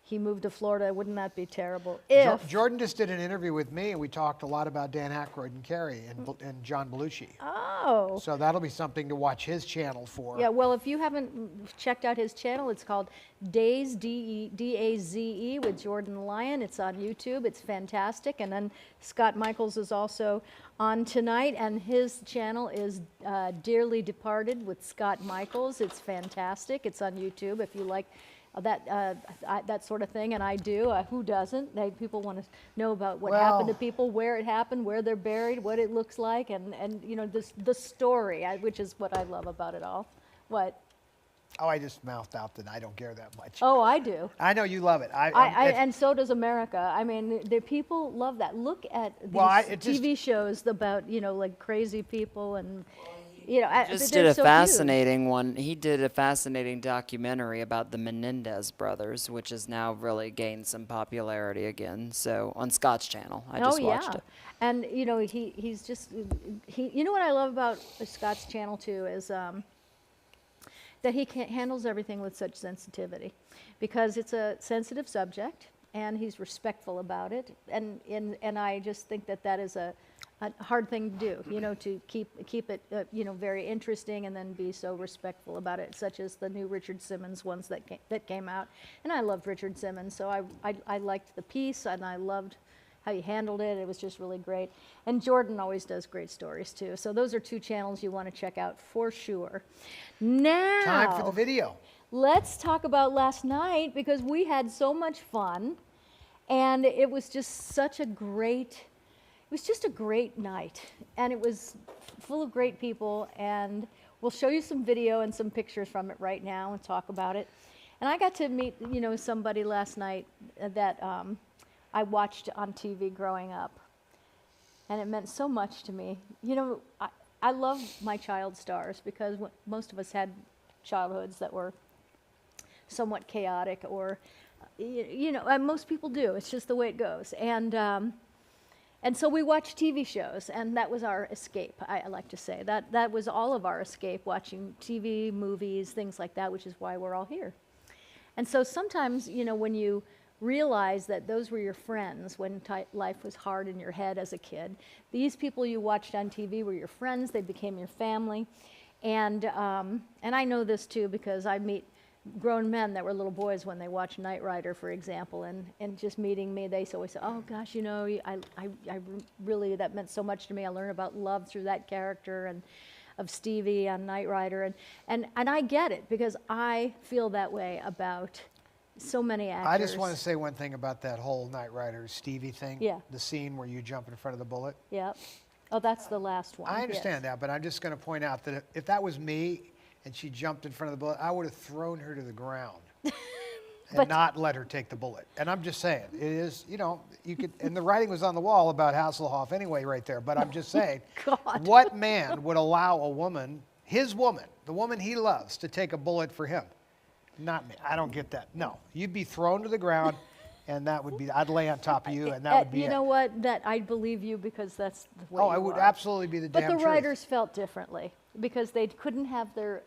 he moved to Florida. Wouldn't that be terrible? Jordan just did an interview with me, and we talked a lot about Dan Aykroyd and Carrie and John Belushi. Oh. So that'll be something to watch his channel for. Yeah, well, if you haven't checked out his channel, it's called Daze, D-A-Z-E, with Jordan Lyon. It's on YouTube. It's fantastic. And then Scott Michaels is also on tonight, and his channel is Dearly Departed with Scott Michaels. It's fantastic. It's on YouTube if you like that sort of thing, and I do. Who doesn't? People want to know about what happened to people, where it happened, where they're buried, what it looks like, and you know, the story, which is what I love about it all. What? Oh, I just mouthed out that I don't care that much. Oh, I do. I know you love it. And so does America. I mean, the people love that. Look at these TV shows about, you know, like crazy people and. You know, Just did a fascinating one. He did a fascinating documentary about the Menendez brothers, which has now really gained some popularity again. So on Scott's channel, I just watched it. And you know, he's just you know what I love about Scott's channel too is that he handles everything with such sensitivity, because it's a sensitive subject and he's respectful about it. And I just think that is a hard thing to do, you know, to keep it, you know, very interesting and then be so respectful about it, such as the new Richard Simmons ones that came out. And I loved Richard Simmons, so I liked the piece, and I loved how he handled it. It was just really great. And Jordan always does great stories too. So those are two channels you want to check out for sure. Now, time for the video. Let's talk about last night, because we had so much fun, and it was just such a great. It was just a great night, and it was full of great people, and we'll show you some video and some pictures from it right now and talk about it. And I got to meet, you know, somebody last night that I watched on TV growing up, and it meant so much to me. You know, I love my child stars, because most of us had childhoods that were somewhat chaotic, or, you know, and most people do. It's just the way it goes. And so we watched TV shows, and that was our escape, I like to say. That was all of our escape, watching TV, movies, things like that, which is why we're all here. And so sometimes, you know, when you realize that those were your friends when life was hard in your head as a kid, these people you watched on TV were your friends, they became your family. And I know this too, because I meet grown men that were little boys when they watched Knight Rider, for example, and just meeting me, they always say, oh gosh, you know, I really, that meant so much to me. I learned about love through that character and of Stevie on Knight Rider, and I get it, because I feel that way about so many actors. I just want to say one thing about that whole Knight Rider Stevie thing. Yeah. The scene where you jump in front of the bullet. Yeah. Oh, that's the last one. I understand that, but I'm just going to point out that if that was me and she jumped in front of the bullet, I would have thrown her to the ground and not let her take the bullet. And I'm just saying, it is, you know, you could, and the writing was on the wall about Hasselhoff anyway right there, but I'm just saying, God. What man would allow a woman, his woman, the woman he loves, to take a bullet for him? Not me. I don't get that. No, you'd be thrown to the ground, and that would be, I'd lay on top of you, and that would be You know what? That I believe you, because that's the way Oh, you I would are. absolutely be the damn But the truth. writers felt differently, because they couldn't have their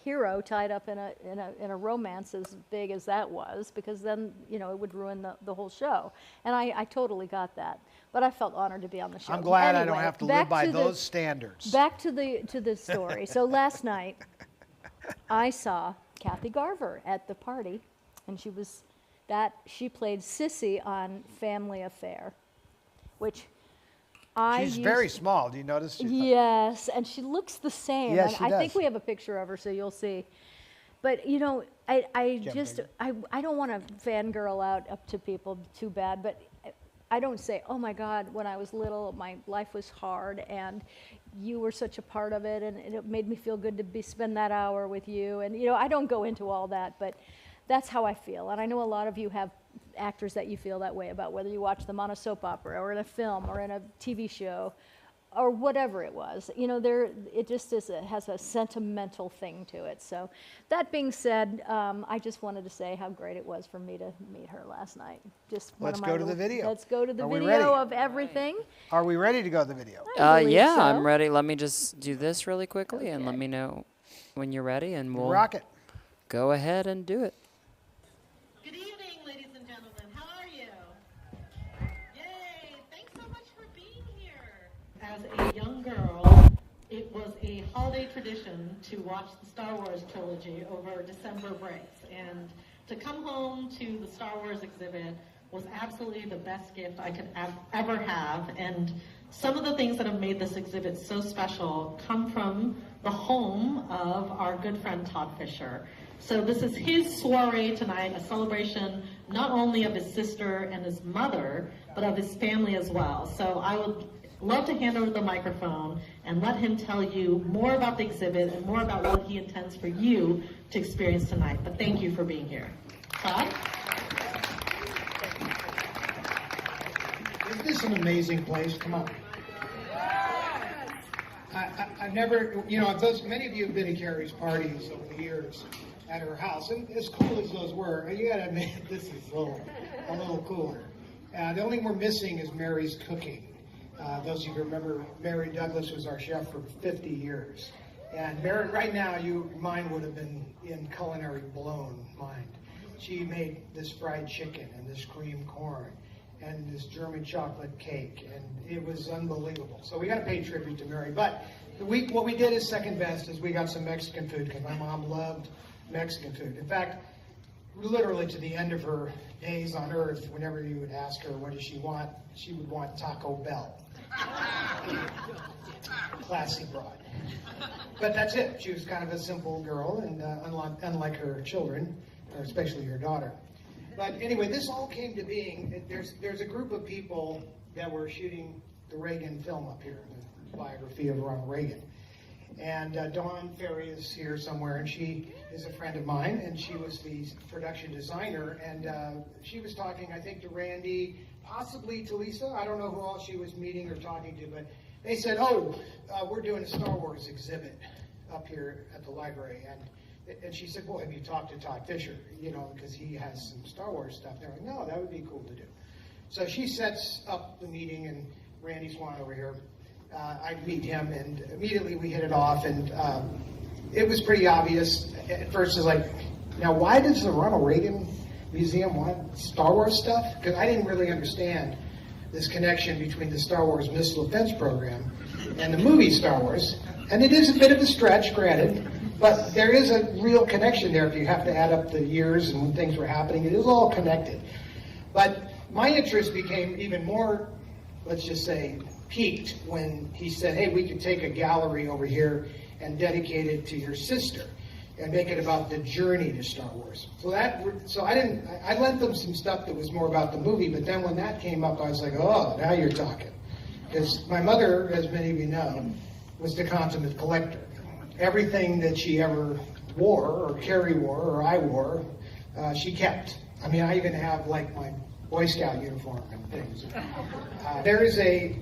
hero tied up in a romance as big as that was, because then, you know, it would ruin the whole show. And I totally got that. But I felt honored to be on the show. I'm glad I Anyway, don't have to back live by to those standards. Back to the story. So last night, I saw Kathy Garver at the party, and she played Sissy on Family Affair, which She's very small. Do you notice? Yes, and she looks the same. Yes, and she I does. think we have a picture of her, so you'll see. But you know, I don't want to fangirl out up to people too bad, but I don't say, oh my God, when I was little, my life was hard, and you were such a part of it, and it made me feel good to spend that hour with you. And you know, I don't go into all that, but that's how I feel. And I know a lot of you have actors that you feel that way about, whether you watch them on a soap opera or in a film or in a TV show or whatever it was. You know, it just has a sentimental thing to it. So that being said, I just wanted to say how great it was for me to meet her last night. Let's go to the video. Let's go to the Are we ready? video of everything. Are we ready to go to the video? I believe Yeah, so. I'm ready. Let me just do this really quickly, and let Okay. me know when you're ready, and we'll Rock it. go ahead and do it. Good evening, ladies as a young girl, it was a holiday tradition to watch the Star Wars trilogy over December breaks. And to come home to the Star Wars exhibit was absolutely the best gift I could ever have. And some of the things that have made this exhibit so special come from the home of our good friend Todd Fisher. So this is his soiree tonight, a celebration not only of his sister and his mother, but of his family as well. So I would love to hand over the microphone and let him tell you more about the exhibit and more about what he intends for you to experience tonight. But thank you for being here. Todd? Isn't this an amazing place? Come on. I've never, many of you have been to Carrie's parties over the years at her house, and as cool as those were, you gotta admit, this is a little cooler. The only thing we're missing is Mary's cooking. Those of you who remember, Mary Douglas was our chef for 50 years. And Mary, right now, your mind would have been in culinary blown mind. She made this fried chicken and this cream corn and this German chocolate cake, and it was unbelievable. So we got to pay tribute to Mary. But what we did is second best is we got some Mexican food because my mom loved Mexican food. In fact, literally to the end of her days on earth, whenever you would ask her what does she want, she would want Taco Bell. Classy broad. But that's it. She was kind of a simple girl, and unlike her children, or especially her daughter. But anyway, this all came to being. There's a group of people that were shooting the Reagan film up here, the biography of Ronald Reagan. And Dawn Ferry is here somewhere, and she is a friend of mine, and she was the production designer. And she was talking, I think, to Randy, possibly to Lisa. I don't know who else she was meeting or talking to, but they said, we're doing a Star Wars exhibit up here at the library. And she said, well, have you talked to Todd Fisher? Because he has some Star Wars stuff. They're like, no, that would be cool to do. So she sets up the meeting, and Randy Swan over here. I meet him, and immediately we hit it off, and it was pretty obvious. At first, it's like, now why does the Ronald Reagan Museum want Star Wars stuff? Because I didn't really understand this connection between the Star Wars Missile Defense Program and the movie Star Wars. And it is a bit of a stretch, granted, but there is a real connection there if you have to add up the years and when things were happening. It is all connected. But my interest became even more, let's just say, piqued when he said, hey, we could take a gallery over here and dedicate it to your sister and make it about the journey to Star Wars. So I lent them some stuff that was more about the movie, but then when that came up, I was like, oh, now you're talking. Because my mother, as many of you know, was the consummate collector. Everything that she ever wore, or Carrie wore, or I wore, she kept. I mean, I even have like my Boy Scout uniform and things. There is a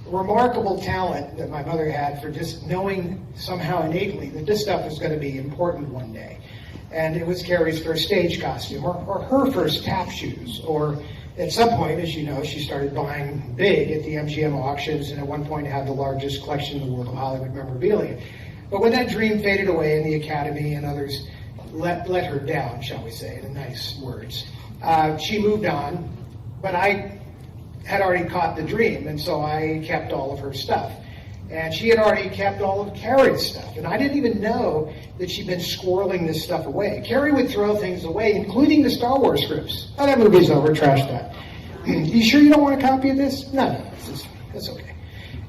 remarkable talent that my mother had for just knowing somehow innately that this stuff was going to be important one day. And it was Carrie's first stage costume, or her first tap shoes, or at some point, as you know, she started buying big at the MGM auctions, and at one point had the largest collection in the world of Hollywood memorabilia. But when that dream faded away and the Academy and others let her down, shall we say, in nice words, she moved on, but I had already caught the dream, and so I kept all of her stuff. And she had already kept all of Carrie's stuff, and I didn't even know that she'd been squirreling this stuff away. Carrie would throw things away, including the Star Wars scripts. Oh, that movie's over, trash that. You sure you don't want a copy of this? No, that's okay.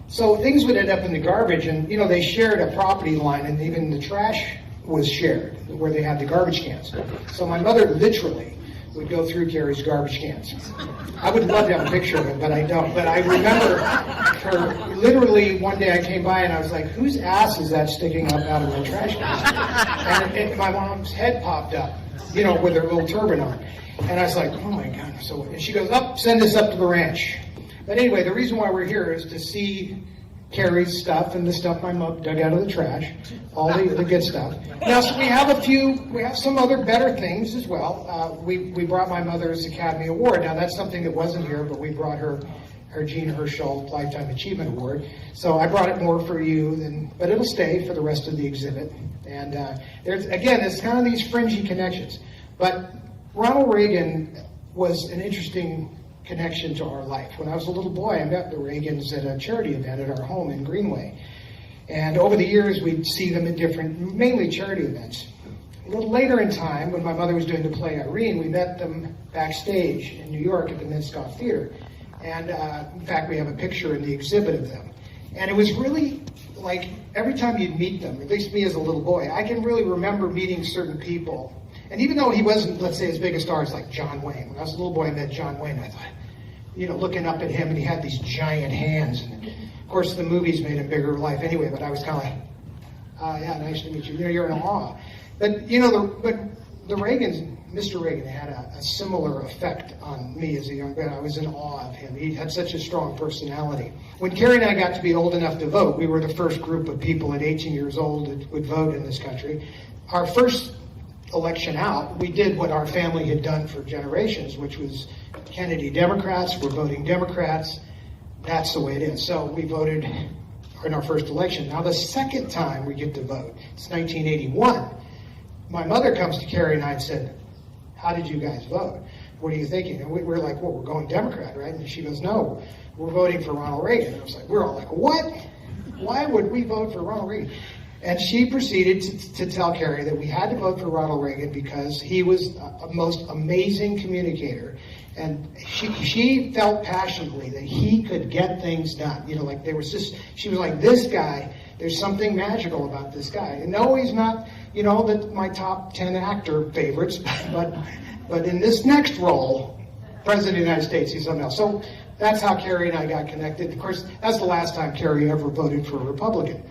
So things would end up in the garbage, and they shared a property line, and even the trash was shared, where they had the garbage cans. So my mother literally would go through Carrie's garbage cans. I would love to have a picture of it, but I don't. But I remember her, literally one day I came by and I was like, whose ass is that sticking up out of the trash can? And my mom's head popped up, with her little turban on. And I was like, oh my God. And she goes, send this up to the ranch. But anyway, the reason why we're here is to see Carrie's stuff and the stuff my mom dug out of the trash, all the good stuff. Now, so we have some other better things as well. We brought my mother's Academy Award. Now, that's something that wasn't here, but we brought her Jean Herschel Lifetime Achievement Award. So I brought it more for you, but it'll stay for the rest of the exhibit. And there's kind of these fringy connections. But Ronald Reagan was an interesting connection to our life. When I was a little boy, I met the Reagans at a charity event at our home in Greenway. And over the years, we'd see them at different, mainly charity events. A little later in time, when my mother was doing the play Irene, we met them backstage in New York at the Mid-Scott Theater. And in fact, we have a picture in the exhibit of them. And it was really like every time you'd meet them, at least me as a little boy, I can really remember meeting certain people. And even though he wasn't, let's say, as big a star as like John Wayne, when I was a little boy, I met John Wayne, I thought, you know, looking up at him, and he had these giant hands. And of course, the movies made him bigger in life anyway, but I was kind of like, yeah, nice to meet you. You know, you're in awe. But, you know, the Reagans, Mr. Reagan had a similar effect on me as a young man. I was in awe of him. He had such a strong personality. When Carrie and I got to be old enough to vote, we were the first group of people at 18 years old that would vote in this country. Our first election out, we did what our family had done for generations, which was Kennedy Democrats, we're voting Democrats. That's the way it is. So we voted in our first election. Now the second time we get to vote, it's 1981. My mother comes to Carrie and I and said, how did you guys vote? What are you thinking? And we're like, well, we're going Democrat, right? And she goes, no, we're voting for Ronald Reagan. And I was like, we're all like, what? Why would we vote for Ronald Reagan? And she proceeded to tell Carrie that we had to vote for Ronald Reagan because he was a most amazing communicator. And she felt passionately that he could get things done. You know, like she was like, this guy, there's something magical about this guy. And no, he's not, you know, my top 10 actor favorites, but in this next role, President of the United States, he's something else. So that's how Carrie and I got connected. Of course, that's the last time Carrie ever voted for a Republican.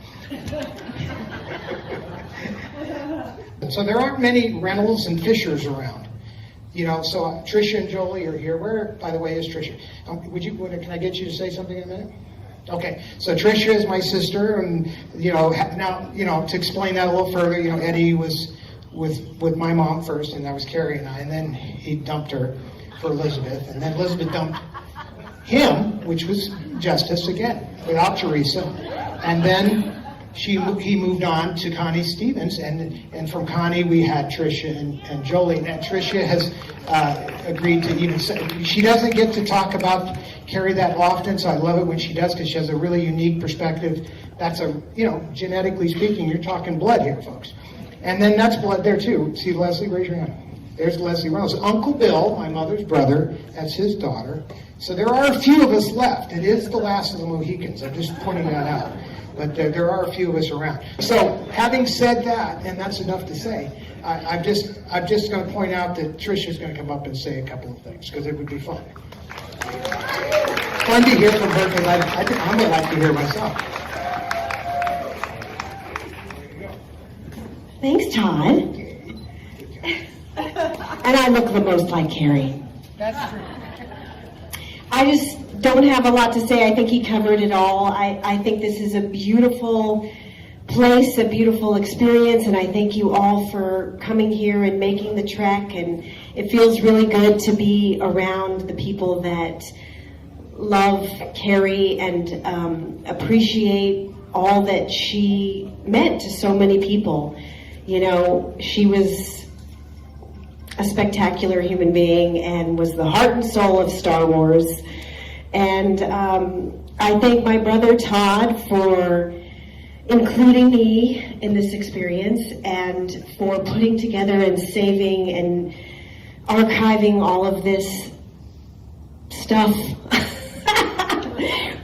So there aren't many Reynolds and Fishers around. You know, so Tricia and Jolie are here. Where, by the way, is Tricia? Can I get you to say something in a minute? Okay, so Tricia is my sister, and now to explain that a little further, Eddie was with my mom first, and that was Carrie and I, and then he dumped her for Elizabeth, and then Elizabeth dumped him, which was Justice again, without Teresa, and then he moved on to Connie Stevens, and from Connie we had Tricia and Jolie. And Tricia has agreed to even say, she doesn't get to talk about Carrie that often, so I love it when she does because she has a really unique perspective. That's genetically speaking, you're talking blood here, folks. And then that's blood there too. See Leslie, raise your hand. There's Leslie Reynolds. Uncle Bill, my mother's brother, that's his daughter. So there are a few of us left. It is the last of the Mohicans. I'm just pointing that out. But there are a few of us around. So having said that, and that's enough to say, I'm just going to point out that Tricia's going to come up and say a couple of things because it would be fun. Fun to hear from her because I'm going to like to hear myself. Thanks, Todd. And I look the most like Carrie. That's true. I just don't have a lot to say. I think he covered it all. I think this is a beautiful place, a beautiful experience, and I thank you all for coming here and making the trek. And it feels really good to be around the people that love Carrie and appreciate all that she meant to so many people. She was a spectacular human being and was the heart and soul of Star Wars. And I thank my brother Todd for including me in this experience and for putting together and saving and archiving all of this stuff.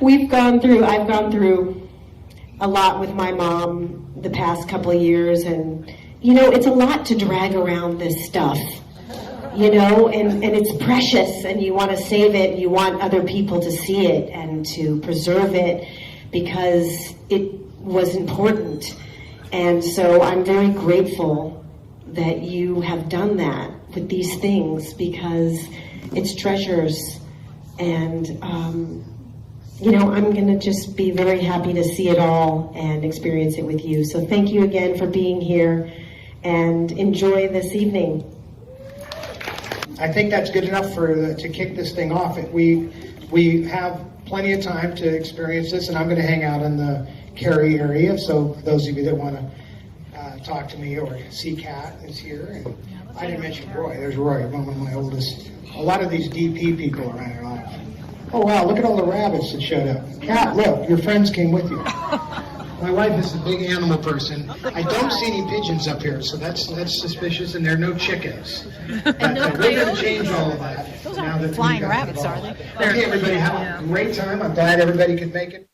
I've gone through a lot with my mom the past couple of years, and it's a lot to drag around this stuff. And it's precious, and you want to save it, you want other people to see it and to preserve it because it was important. And so I'm very grateful that you have done that with these things because it's treasures. And, I'm going to just be very happy to see it all and experience it with you. So thank you again for being here and enjoy this evening. I think that's good enough to kick this thing off. We have plenty of time to experience this, and I'm going to hang out in the Cary area. So for those of you that want to talk to me or see Kat is here, and I didn't mention Roy. There's Roy, one of my oldest a lot of these DP people around here like, oh wow, look at all the rabbits that showed up. Cat, look, your friends came with you. My wife is a big animal person. I don't see any pigeons up here, so that's suspicious, and there are no chickens. But we're going to change all of that. Those aren't flying rabbits, are they? Okay, everybody, have a great time. I'm glad everybody could make it.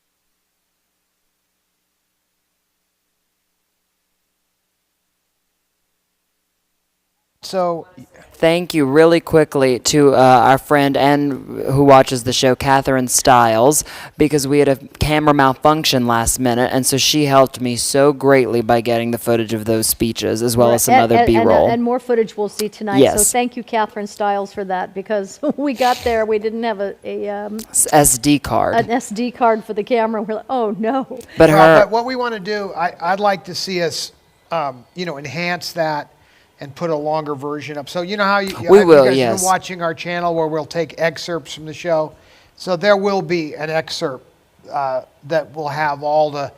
So, Thank you really quickly to our friend and who watches the show, Catherine Stiles, because we had a camera malfunction last minute, and so she helped me so greatly by getting the footage of those speeches as well as some other B-roll. And more footage we'll see tonight. Yes. So thank you, Catherine Stiles, for that, because we got there, we didn't have SD card. an SD card for the camera. We're like, oh no. But her, but what we want to do, I'd like to see us, enhance that and put a longer version up. So you know how you will, guys yes. have been watching our channel where we'll take excerpts from the show. So there will be an excerpt that will have all the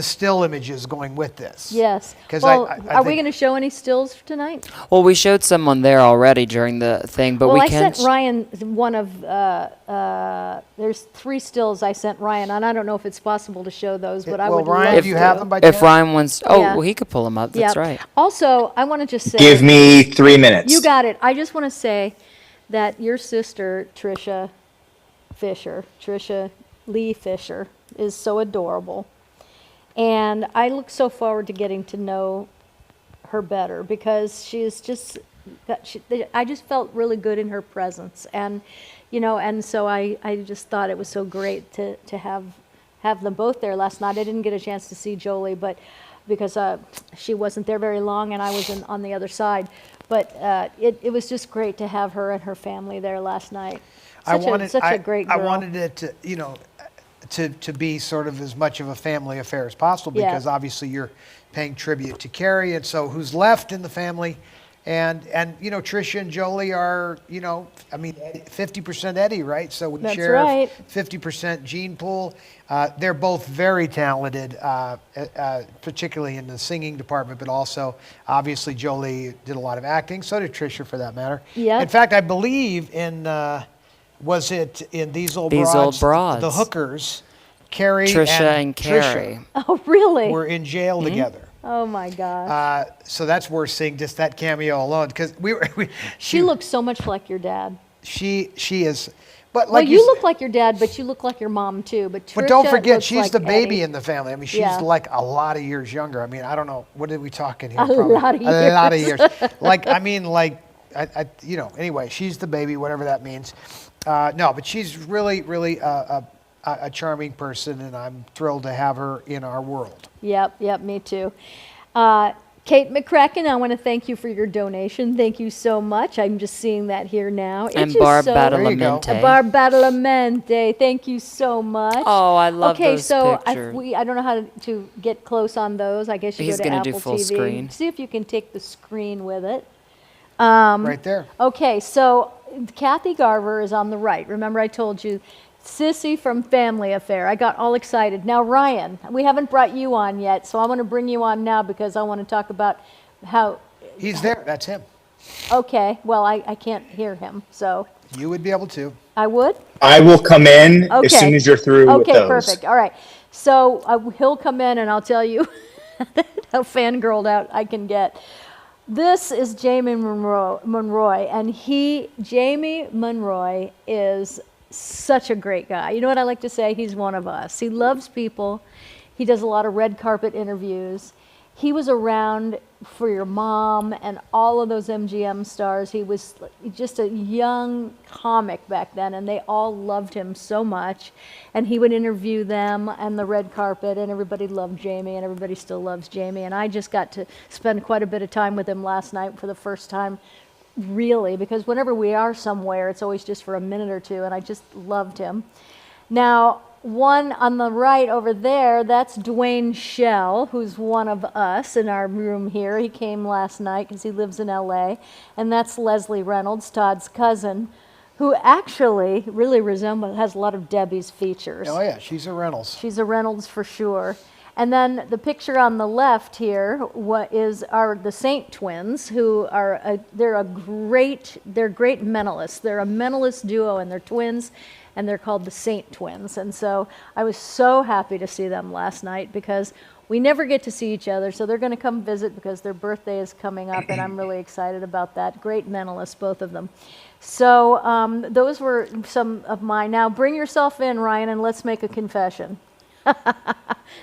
still images going with this. Yes. 'Cause Well, I are we think- going to show any stills tonight? well, we showed someone there already during the thing, but Well, we I can. sent Ryan one of, there's 3 stills I sent Ryan, and I don't know if it's possible to show those, but I Well, would Ryan, love do you to. have them by If chance? Ryan wants, Yeah. well, he could pull them up. That's Yeah. right. Also, I want to just say. Give me 3 minutes. You got it. I just want to say that your sister, Tricia Lee Fisher, is so adorable. And I look so forward to getting to know her better because she is just, I just felt really good in her presence. And, and so I just thought it was so great to have them both there last night. I didn't get a chance to see Jolie, but because she wasn't there very long and I was on the other side. But it was just great to have her and her family there last night. Such a great girl. I wanted it to, to be sort of as much of a family affair as possible because obviously you're paying tribute to Carrie, and so who's left in the family, and Tricia and Jolie are 50% Eddie, right? So we That's share right. 50% gene pool. They're both very talented, particularly in the singing department, but also obviously Jolie did a lot of acting. So did Tricia, for that matter. Yep. In fact, I believe in. Was it in These Old These Broads? Old Broads. The hookers, Carrie Tricia and Tricia Carrie. Oh, really? were in jail together. Oh, my gosh. So that's worth seeing, just that cameo alone, because She looks so much like your dad. she is, but Well, like you look like your dad, but you look like your mom too. But don't Tricia forget, looks she's like the baby Eddie. in the family. I mean, she's Yeah. like a lot of years younger. I mean, I don't know, what are we talking here? A lot of A lot of years. years. Anyway, she's the baby, whatever that means. No, but she's really, really a charming person, and I'm thrilled to have her in our world. Yep, me too. Kate McCracken, I want to thank you for your donation. Thank you so much. I'm just seeing that here now. It's And just Barb so- There you go. Badalamenti. Barb Badalamenti, thank you so much. Oh, I love okay, those so pictures. I don't know how to get close on those. I guess you He's go to gonna do Apple full TV. screen. See if you can take the screen with it. Right there. Okay, so Kathy Garver is on the right. Remember I told you, Sissy from Family Affair. I got all excited. Now, Ryan, we haven't brought you on yet, so I want to bring you on now because I want to talk about how, He's there. That's him. okay, well, I can't hear him, so You would be able to. I would? I will come in Okay. as soon as you're through with Okay, those. perfect. All right. So he'll come in and I'll tell you how fangirled out I can get. This is Jamie Monroy, and Jamie Monroy is such a great guy. You know what I like to say? He's one of us. He loves people. He does a lot of red carpet interviews. He was around for your mom and all of those MGM stars. He was just a young comic back then, and they all loved him so much. And he would interview them and the red carpet, and everybody loved Jamie, and everybody still loves Jamie. And I just got to spend quite a bit of time with him last night for the first time, really, because whenever we are somewhere, it's always just for a minute or two, and I just loved him. Now, one on the right over there, that's Dwayne Schell, who's one of us in our room here. He came last night because he lives in LA. And that's Leslie Reynolds, Todd's cousin, who actually really has a lot of Debbie's features. Oh, yeah. She's a Reynolds. She's a Reynolds for sure. And then the picture on the left here are the Saint twins, who are they're great mentalists. They're a mentalist duo, and they're twins, and they're called the Saint twins. And so I was so happy to see them last night because we never get to see each other. So they're going to come visit because their birthday is coming up, and I'm really excited about that. Great mentalists, both of them. So those were some of mine. Now bring yourself in, Ryan, and let's make a confession.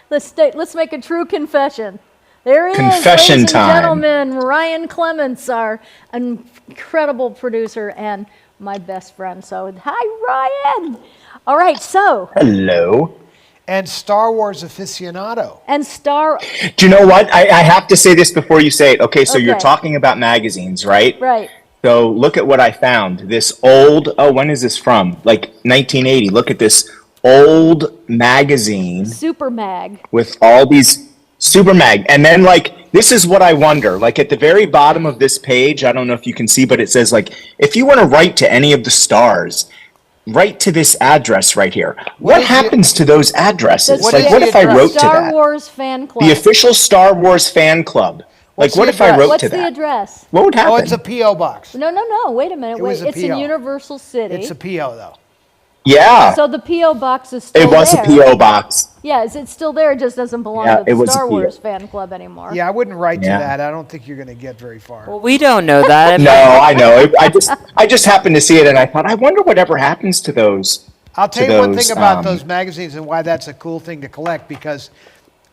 Let's make a true confession. There he is, Confession ladies time. and gentlemen. Ryan Clements, our incredible producer and my best friend. So, hi, Ryan. All right, so. Hello. And Star Wars aficionado. And Do you know what? I have to say this before you say it. Okay, so you're Okay. talking about magazines, right? Right. So look at what I found. This old, when is this from? Like 1980. Look at this old magazine Super Mag. with all these Super Mag. And then like, this is what I wonder, like at the very bottom of this page, I don't know if you can see, but it says like, if you want to write to any of the stars, write to this address right here. What is happens to those addresses? What Like, is what the if I address? wrote to Star that? Wars fan club. The official Star Wars fan club. What's Like, what the if I address? wrote What's to the that? address? What would happen? Oh, it's a P.O. box. No. Wait a minute. It was a It's in PO. Universal City. It's a P.O. though. Yeah, So the P.O. box is still it was there. a P.O. box. Yeah, it's still there. It just doesn't belong Yeah, to the it was a Star P.O. Wars fan club anymore. Yeah, I wouldn't write Yeah. to that. I don't think you're going to get very far. Well, we don't know that. No, I know. I just happened to see it, and I thought, I wonder whatever happens to those. I'll tell to you one those, thing about um, those magazines and why that's a cool thing to collect, because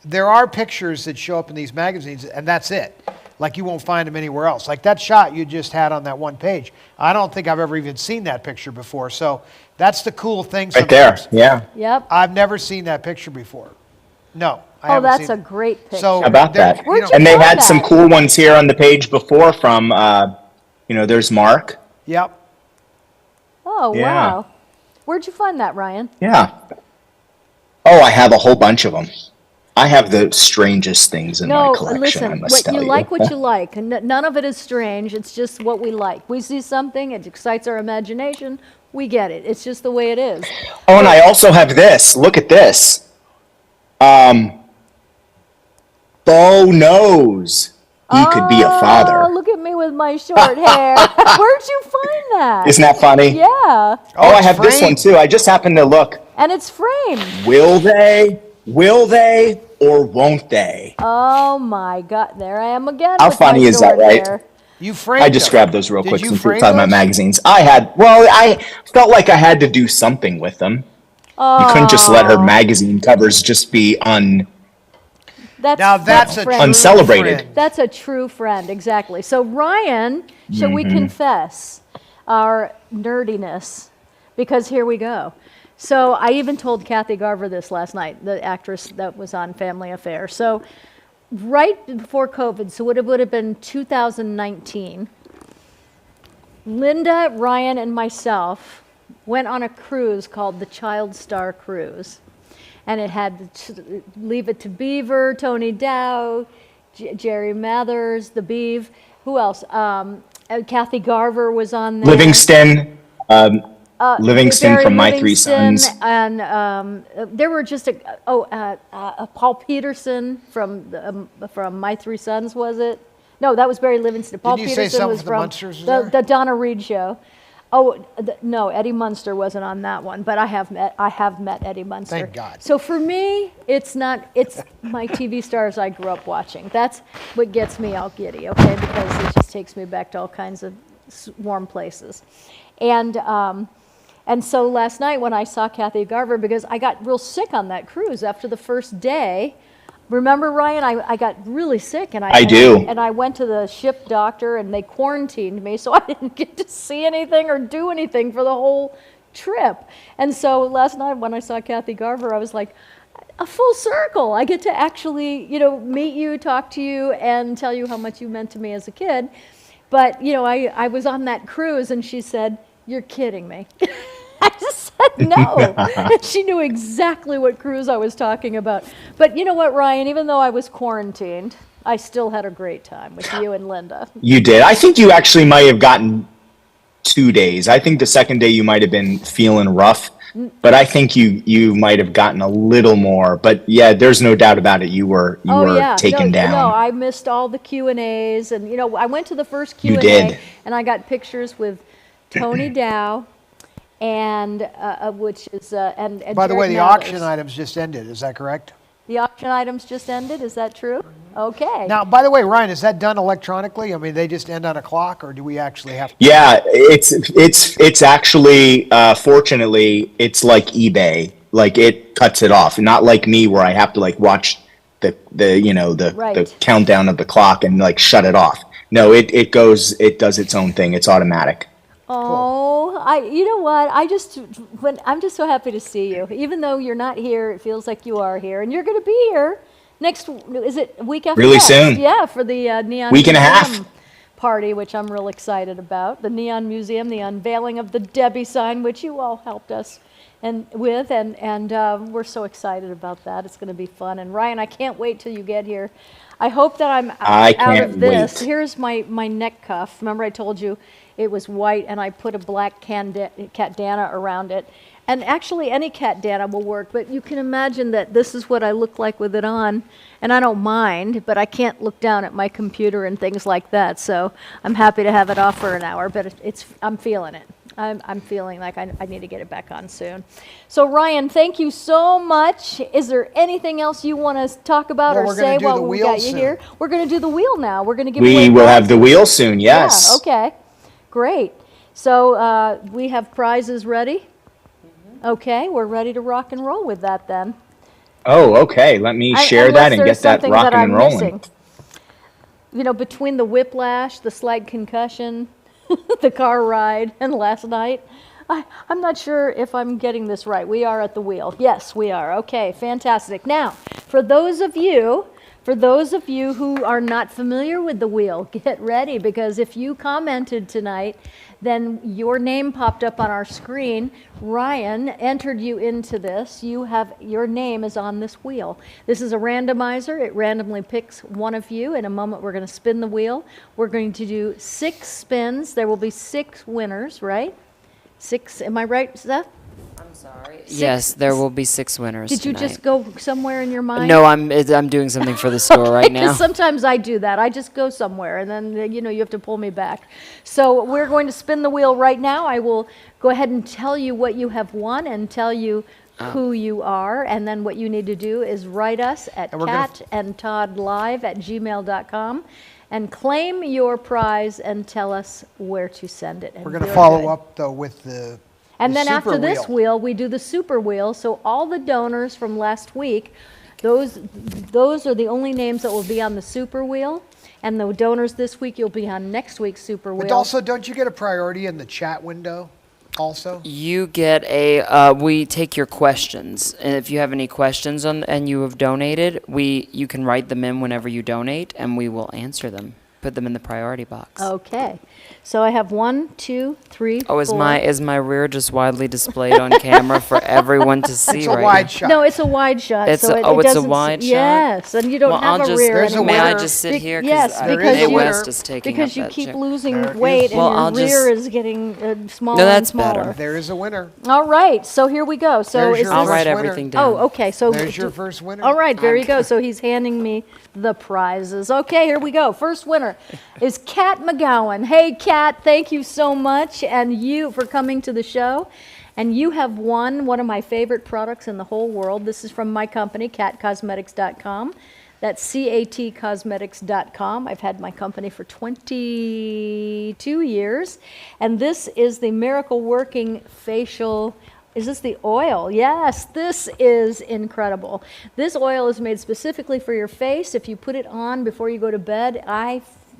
there are pictures that show up in these magazines, and that's it. Like, you won't find them anywhere else. Like that shot you just had on that one page. I don't think I've ever even seen that picture before. So that's the cool thing. Right there. sometimes. Yeah. Yep. I've never seen that picture before. No. I Oh, haven't that's seen a great picture. So How about there- that? Where'd you And they find had some that? cool ones here on the page before from, there's Mark. Yep. Oh, Yeah. wow. Where'd you find that, Ryan? Yeah. Oh, I have a whole bunch of them. I have the strangest things in my No, collection, I listen, must tell you you. like what you like. And none of it is strange. It's just what we like. We see something, it excites our imagination, we get it. It's just the way it is. Oh, and I also have this. Look at this. Bo knows he could be a Oh, father. look at me with my short hair. Where'd you find that? Isn't that funny? Yeah, Oh, I it's have this one framed. too. I just happened to look. and it's framed. Will they, or won't they? Oh my God, there I am again. How with my funny is that, short right? hair. You framed I just them. grabbed those real Did quick you since we were frame talking about those? magazines. I felt like I had to do something with them. You couldn't just let her magazine covers just be Now that's a friend. true Uncelebrated. friend. That's a true friend, exactly. So, Ryan, shall we confess our nerdiness? Because here we go. So, I even told Kathy Garver this last night, the actress that was on Family Affair. So, right before COVID, so it would have been 2019, Linda, Ryan, and myself went on a cruise called the Child Star Cruise. And it had Leave It to Beaver, Tony Dow, Jerry Mathers, the Beav. Who else? Kathy Garver was on there. Livingston. Livingston Barry from My Three Livingston, Sons. And there were just Paul Peterson from My Three Sons, was it? No, that was Barry Livingston. Paul Didn't you say Peterson something was for the from Munsters was there? the Donna Reed show. Oh no, Eddie Munster wasn't on that one, but I have met Eddie Munster. Thank God. So for me, it's my TV stars I grew up watching. That's what gets me all giddy, okay? Because it just takes me back to all kinds of warm places, and so last night when I saw Kathy Garver, because I got real sick on that cruise after the first day. Remember, Ryan, I got really sick, and I do. and I went to the ship doctor, and they quarantined me, so I didn't get to see anything or do anything for the whole trip. And so last night when I saw Kathy Garver, I was like, a full circle. I get to actually, meet you, talk to you, and tell you how much you meant to me as a kid. But, I was on that cruise, and she said, "You're kidding me." I just said no. She knew exactly what cruise I was talking about. But you know what, Ryan? Even though I was quarantined, I still had a great time with you and Linda. You did. I think you actually might have gotten 2 days. I think the second day you might have been feeling rough. but I think you might have gotten a little more. But yeah, there's no doubt about it. You were taken down. No, I missed all the Q&As, and you know, I went to the first Q&A, You did. and I got pictures with Tony Dow, and which is and By the way, Jared the Mathers. auction items just ended. Is that correct? The auction items just ended. Is that true? Okay. Now, by the way, Ryan, is that done electronically? I mean, they just end on a clock, or do we actually have to? Yeah, it's actually fortunately it's like eBay, like it cuts it off. Not like me where I have to like watch the Right. the countdown of the clock and like shut it off. No, it does its own thing. It's automatic. Oh, you know what? I'm just so happy to see you. Even though you're not here, it feels like you are here, and you're going to be here next. Is it week after Really next? soon. Yeah, for the Neon Week and a half. Museum party, which I'm real excited about. The Neon Museum, the unveiling of the Debbie sign, which you all helped us and we're so excited about that. It's going to be fun. And Ryan, I can't wait till you get here. I hope that I'm I out can't of this. wait. Here's my neck cuff. Remember I told you it was white and I put a black catdana around it. And actually any catdana will work, but you can imagine that this is what I look like with it on. And I don't mind, but I can't look down at my computer and things like that. So I'm happy to have it off for an hour, but I'm feeling it. I'm feeling like I need to get it back on soon. So Ryan, thank you so much. Is there anything else you want to talk about Well, or we're gonna say do while the we wheel got you soon. here? We're going to do the wheel now. We're going to give We away will have the prizes. wheel soon. Yes. Yeah, okay. Great. So we have prizes ready? Okay, we're ready to rock and roll with that then. Oh, okay. Let me share Unless that and there's get that something rocking I'm and rolling. missing. You know, between the whiplash, the slight concussion, the car ride, and last night, I'm not sure if I'm getting this right. We are at the wheel. Yes, we are. Okay, fantastic. Now, for those of you who are not familiar with the wheel, get ready, because if you commented tonight, then your name popped up on our screen. Ryan entered you into this. Your name is on this wheel. This is a randomizer. It randomly picks one of you. In a moment, we're going to spin the wheel. We're going to do 6 spins. There will be 6 winners, right? 6, am I right, Seth? I'm sorry. Yes, there will be 6 winners. Did you tonight. just go somewhere in your mind? No, I'm doing something for the store right now. Because sometimes I do that. I just go somewhere, and then you have to pull me back. So we're going to spin the wheel right now. I will go ahead and tell you what you have won and tell you who you are, and then what you need to do is write us at catandtoddlive@gmail.com and claim your prize and tell us where to send it. We're going to follow up, though, with the And then super after this wheel. wheel, we do the super wheel. So all the donors from last week, those are the only names that will be on the super wheel. And the donors this week, you'll be on next week's super wheel. But also, don't you get a priority in the chat window also? You get we take your questions. And if you have any questions and you have donated, you can write them in whenever you donate, and we will answer them. Put them in the priority box. Okay. So I have 1, 2, 3, Oh, is 4. my rear just widely displayed on camera for everyone to see It's a right wide now? shot. No, it's a wide shot. It's so a- it, oh, it it's a doesn't wide shot? Yes, and you don't Well, have I'll a just, rear There's a anymore. may I winner. just sit here? Yes, There because is a you winner. West is taking because up you that keep chair. losing There weight is. Well, and I'll your rear just- is getting smaller No, that's and smaller. better. There is a winner. All right, so here we go. So There's is your I'll this? first write winner. everything down. Oh, okay. So There's your first winner. All right, there you go. So he's handing me the prizes. Okay, here we go. First winner is Kat McGowan. Hey, Kat, thank you so much, and you for coming to the show. And you have won one of my favorite products in the whole world. This is from my company, catcosmetics.com. That's catcosmetics.com. I've had my company for 22 years. And this is the Miracle Working Facial. Is this the oil? Yes, this is incredible. This oil is made specifically for your face. If you put it on before you go to bed,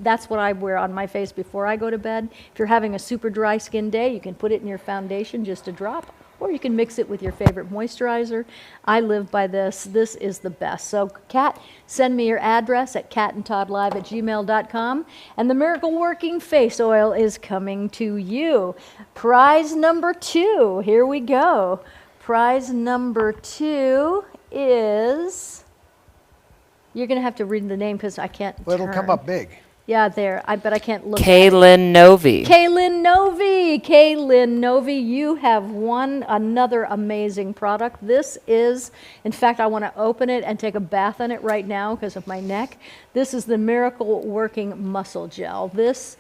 that's what I wear on my face before I go to bed. If you're having a super dry skin day, you can put it in your foundation, just a drop, or you can mix it with your favorite moisturizer. I live by this. This is the best. So, Kat, send me your address at catandtoddlive@gmail.com. And the Miracle Working Face Oil is coming to you. Prize number 2. Here we go. Prize number 2 is... You're going to have to read the name because I can't Well, it'll turn. come up big. Yeah, there. But I can't look at it. Kaylin Novi. Kaylin Novi. Kaylin Novi, you have won another amazing product. This is, in fact, I want to open it and take a bath in it right now because of my neck. This is the Miracle Working Muscle Gel. This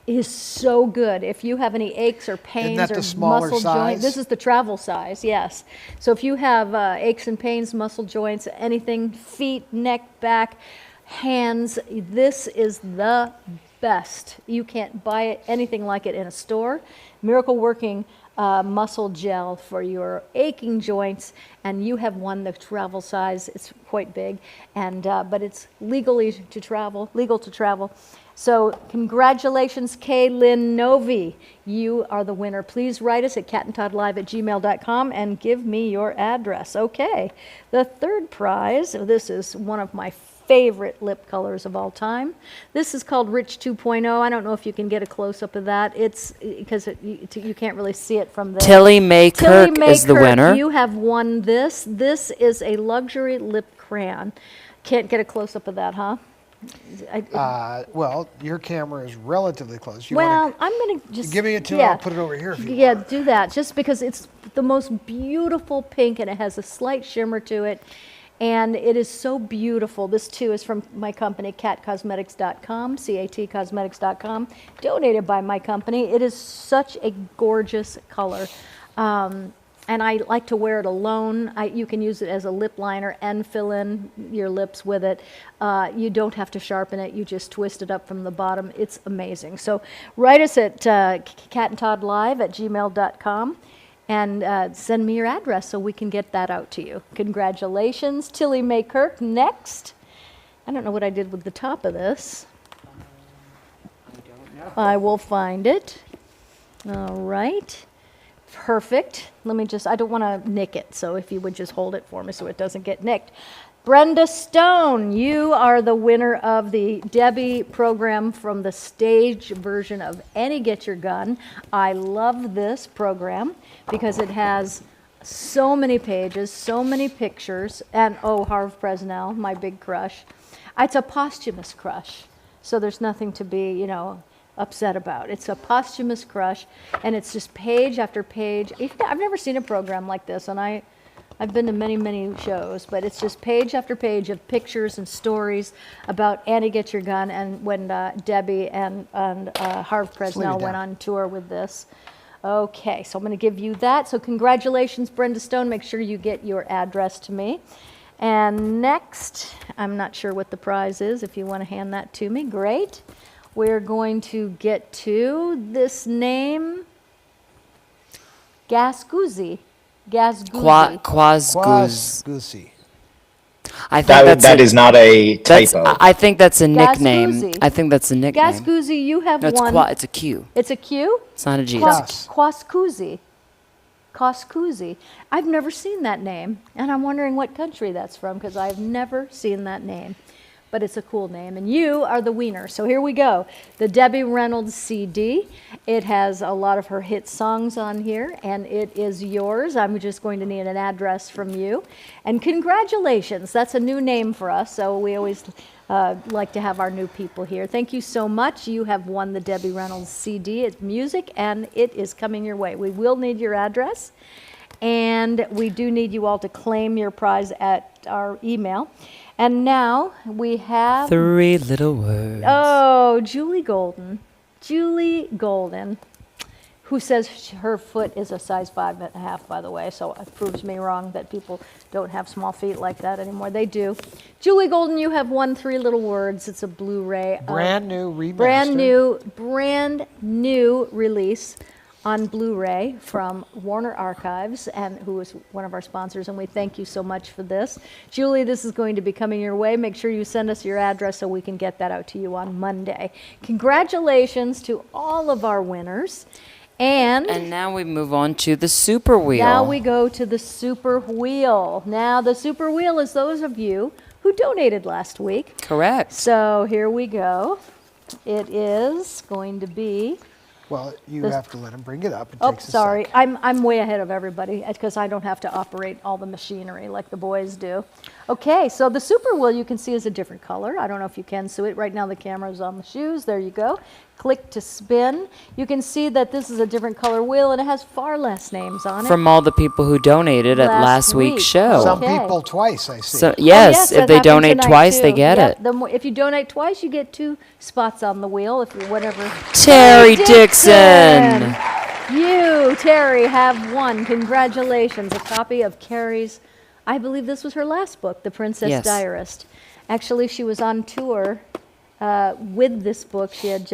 is so good. If you have any aches or pains that or the smaller muscle size? joints, this is the travel size, yes. So if you have aches and pains, muscle joints, anything, feet, neck, back, hands, this is the best. You can't buy anything like it in a store. Miracle Working muscle gel for your aching joints, and you have won the travel size. It's quite big, and but it's legal to travel. So congratulations, Kaylin Novi. You are the winner. Please write us at catandtoddlive@gmail.com and give me your address. Okay, the third prize, this is one of my favorite lip colors of all time. This is called Rich 2.0. I don't know if you can get a close-up of that. It's because you can't really see it from there. Tilly May Kirk is the winner. You have won this. This is a luxury lip crayon. Can't get a close-up of that, huh? Well, your camera is relatively close. Well, I'm going to just... give me a tune, yeah. I'll put it over here if you Yeah, want. do that, just because it's the most beautiful pink, and it has a slight shimmer to it, and it is so beautiful. This, too, is from my company, catcosmetics.com, catcosmetics.com, donated by my company. It is such a gorgeous color. And I like to wear it alone. You can use it as a lip liner and fill in your lips with it. You don't have to sharpen it. You just twist it up from the bottom. It's amazing. So write us at catandtoddlive@gmail.com and send me your address so we can get that out to you. Congratulations, Tilly May Kirk. Next. I don't know what I did with the top of this. I will find it. All right. Perfect. Let me just, I don't want to nick it, so if you would just hold it for me so it doesn't get nicked. Brenda Stone, you are the winner of the Debbie program from the stage version of Any Get Your Gun. I love this program because it has so many pages, so many pictures, and oh, Harv Presnell, my big crush. It's a posthumous crush, so there's nothing to be, upset about. It's a posthumous crush, and it's just page after page. I've never seen a program like this, and I've been to many, many shows, but it's just page after page of pictures and stories about Annie Get Your Gun, and when Debbie and Harv Presnell went on tour with this. Okay, so I'm going to give you that. So congratulations, Brenda Stone. Make sure you get your address to me. And next, I'm not sure what the prize is. If you want to hand that to me, great. We're going to get to this name, Gasgoozy. Gasgoozy. Quasgoozy. I think That is not a typo. I think that's a nickname. Gasgoozy. I think that's a nickname. Gasgoozy, you have No, one. it's a Q. It's a Q? It's not a G. Quasgoozy. Quasgoozy. I've never seen that name, and I'm wondering what country that's from because I've never seen that name. But it's a cool name, and you are the winner. So here we go. The Debbie Reynolds CD. It has a lot of her hit songs on here, and it is yours. I'm just going to need an address from you. And congratulations. That's a new name for us, so we always like to have our new people here. Thank you so much. You have won the Debbie Reynolds CD. It's music, and it is coming your way. We will need your address, and we do need you all to claim your prize at our email. And now we have... 3 little words. Oh, Julie Golden. Julie Golden, who says her foot is a size 5.5, by the way, so it proves me wrong that people don't have small feet like that anymore. They do. Julie Golden, you have won 3 little words. It's a Blu-ray. Brand new remaster. Brand new release on Blu-ray from Warner Archives, and who is one of our sponsors, and we thank you so much for this. Julie, this is going to be coming your way. Make sure you send us your address so we can get that out to you on Monday. Congratulations to all of our winners. And now we move on to the Super Wheel. Now we go to the Super Wheel. Now the Super Wheel is those of you who donated last week. Correct. So here we go. It is going to be Well, you This- have to let him bring it up. It Oh, takes a sorry. sec. I'm way ahead of everybody because I don't have to operate all the machinery like the boys do. Okay, so the super wheel you can see is a different color. I don't know if you can see it. Right now the camera's on the shoes. There you go. Click to spin. You can see that this is a different color wheel and it has far less names on it. From all the people who donated at last week's week. show. Some Okay. people twice, I see. So Oh, yes, if that they happened donate tonight, twice, they too. get Yep, it. if you donate twice, you get 2 spots on the wheel. If you whatever. Terry Dixon. You, Terry, have won. Congratulations! A copy of Carrie's. I believe this was her last book, The Princess Yes. Diarist. Actually, she was on tour with this book. It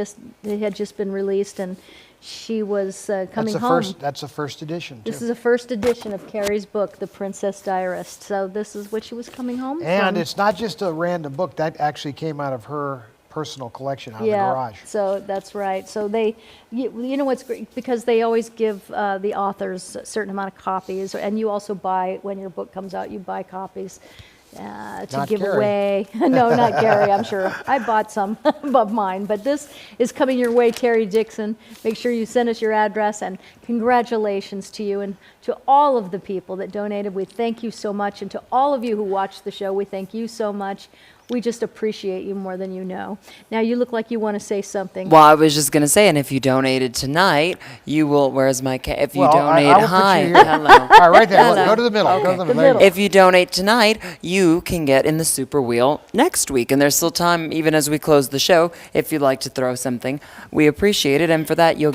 had just been released, and she was coming home. That's the first edition, too. This is a first edition of Carrie's book, The Princess Diarist. So this is what she was coming home And from. it's not just a random book. That actually came out of her personal collection out of the garage. So that's right. So you know what's great, because they always give the authors a certain amount of copies, and you also buy, when your book comes out, you buy copies to Not give Gary. away. No, not Gary, I'm sure. I bought some of mine, but this is coming your way, Terry Dixon. Make sure you send us your address, and congratulations to you and to all of the people that donated. We thank you so much, and to all of you who watched the show, we thank you so much. We just appreciate you more than you know. Now, you look like you want to say something. Well, I was just gonna say, and if you donated tonight, you will. Where's my? If you Well, I donate, will put hi, you here. hello. All right, right there. Hello. Go to the middle. Go to the The middle. There you middle. go. If you donate tonight, you can get in the super wheel next week, and there's still time, even as we close the show. If you'd like to throw something, we appreciate it, and for that, you'll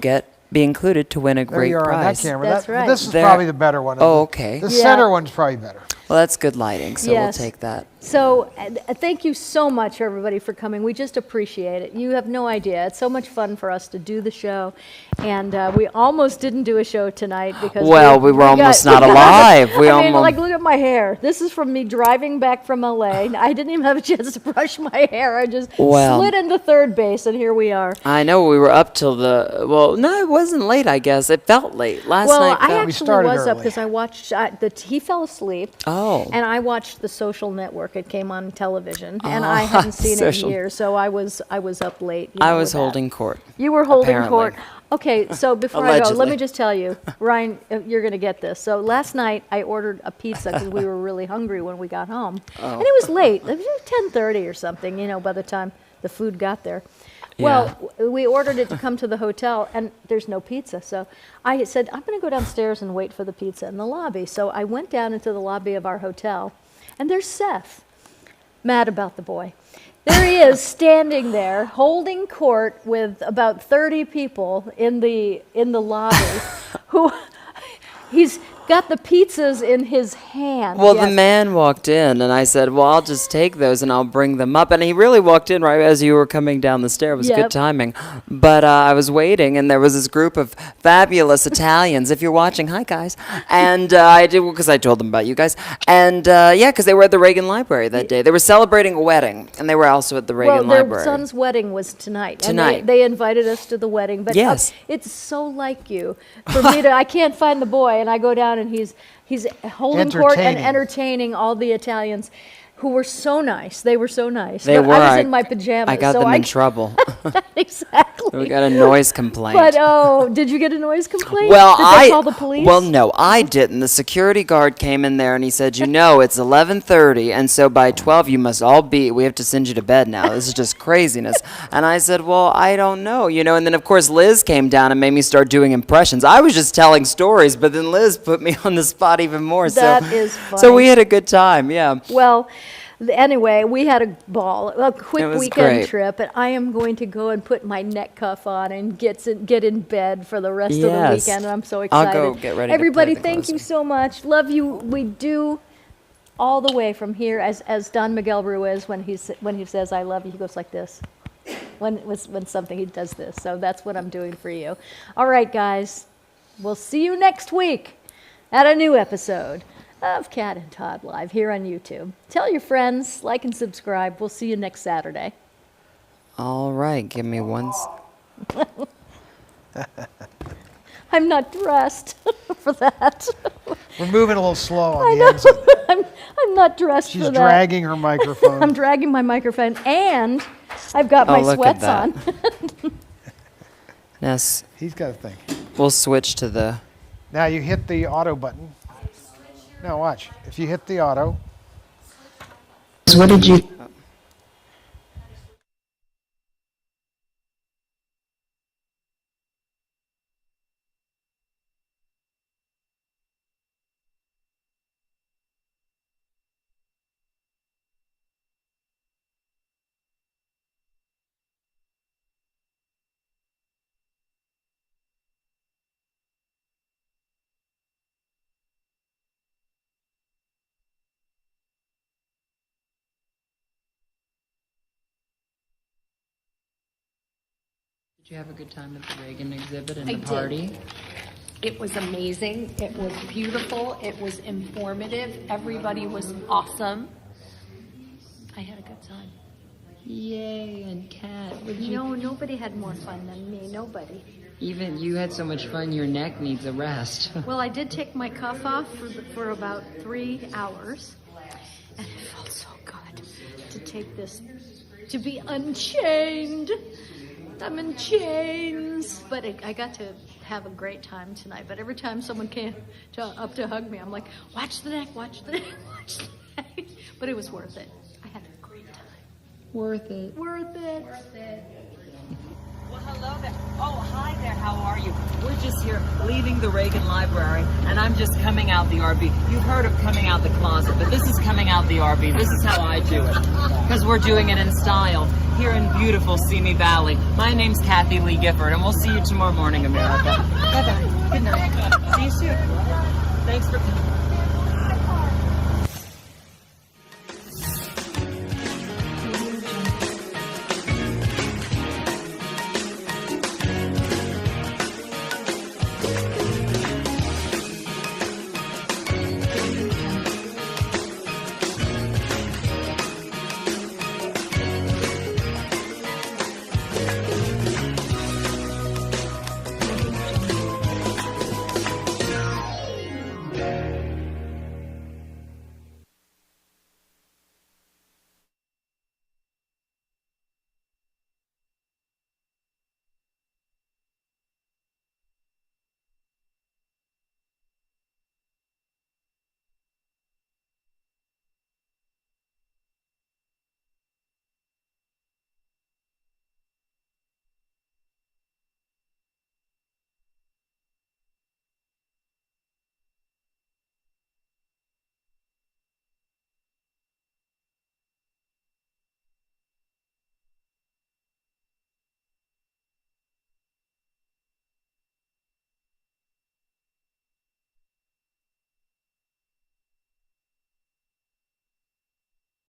be included to win a There great you are on that prize. camera. That's right. This is There- probably the better one. Oh, okay. The Yeah. center one's probably better. Well, that's good lighting, so Yes. we'll take that. So thank you so much, everybody, for coming. We just appreciate it. You have no idea. It's so much fun for us to do the show. And we almost didn't do a show tonight because Well, we were almost not alive. We I mean, almo- like, look at my hair. This is from me driving back from LA. I didn't even have a chance to brush my hair. I just Well- slid into third base, and here we are. I know we were up till no, it wasn't late, I guess. It felt late. Last Well, night I felt- actually started was up early. because I watched, he fell asleep. Oh. And I watched The Social Network. It came on television, and I hadn't seen it in Social- years, so I was up late. you I know, was with that. holding court. You were holding apparently. court. Okay, so before I go, let Allegedly. me just tell you, Ryan, you're going to get this. So last night I ordered a pizza because we were really hungry when we got home, and it was late. It was 10:30 or something, by the time the food got there. Well, we ordered it to come to the hotel, and there's no pizza. So I said, I'm going to go downstairs and wait for the pizza in the lobby. So I went down into the lobby of our hotel, and there's Seth, mad about the boy. There he is, standing there, holding court with about 30 people in the lobby, who he's got the pizzas in his hand. Well, Yes. the man walked in, and I said, well, I'll just take those, and I'll bring them up. And he really walked in right as you were coming down the stair. It was Yep. good timing. But I was waiting, and there was this group of fabulous Italians. If you're watching, hi, guys. And I did, because I told them about you guys. And, because they were at the Reagan Library that day. They were celebrating a wedding, and they were also at the Reagan Well, their Library. son's wedding was tonight. Tonight. And they invited us to the wedding. But Yes. it's so like you. For me I can't find the boy, and I go down, and he's holding court and Entertaining. entertaining all the Italians who were so nice. They were so nice. They But were. I was in my pajamas. I got so them in trouble. Exactly. We got a noise complaint. But did you get a noise complaint? Well, did they call the police? Well, no, I didn't. The security guard came in there and he said, it's 11:30, and so by 12 you must all be. We have to send you to bed now. This is just craziness. And I said, well, I don't know, And then of course Liz came down and made me start doing impressions. I was just telling stories, but then Liz put me on the spot even more. That so, is So funny. we had a good time. Yeah. Well, anyway, we had a ball, a quick It was weekend great. trip, and I am going to go and put my neck cuff on and get in bed for the rest of the Yes. weekend. And I'm so I'll excited. go get ready to Everybody, play the thank you closer. so much. Love you. We do all the way from here, as Don Miguel Ruiz, when he says I love you, he goes like this. When something, he does this. So that's what I'm doing for you. All right, guys. We'll see you next week at a new episode of Cat and Todd Live here on YouTube. Tell your friends, like and subscribe. We'll see you next Saturday. All right. Give me one. I'm not dressed for that. We're moving a little slow I on the know. ends. of it. I'm not dressed She's for that. dragging her microphone. I'm dragging my microphone, and I've got Oh, my look at sweats that. on. Now Yes. He's got to think. We'll switch to the. Now you hit the auto button. Now watch. If you hit the auto, What did you? Did you have a good time at the Reagan exhibit and I the did. party? It was amazing. It was beautiful. It was informative. Everybody was awesome. I had a good time. Yay, and Kat, would No, nobody had more fun than me. Nobody. Even you had so much fun, your neck needs a rest. Well, I did take my cuff off for about 3 hours, and it felt so good to take this, to be unchained. I'm in chains. But I got to have a great time tonight. But every time someone came up to hug me, I'm like, watch the neck, watch the neck, watch the neck. But it was worth it. I had a great time. Worth it. Worth it. Worth it. Well, hello there. Oh, hi there. How are you? We're just here leaving the Reagan Library, and I'm just coming out the RV. You've heard of coming out the closet, but this is coming out the RV. This is how I do it, because we're doing it in style here in beautiful Simi Valley. My name's Kathy Lee Gifford, and we'll see you tomorrow morning, America. Bye-bye. Good night. See you soon. Thanks for coming.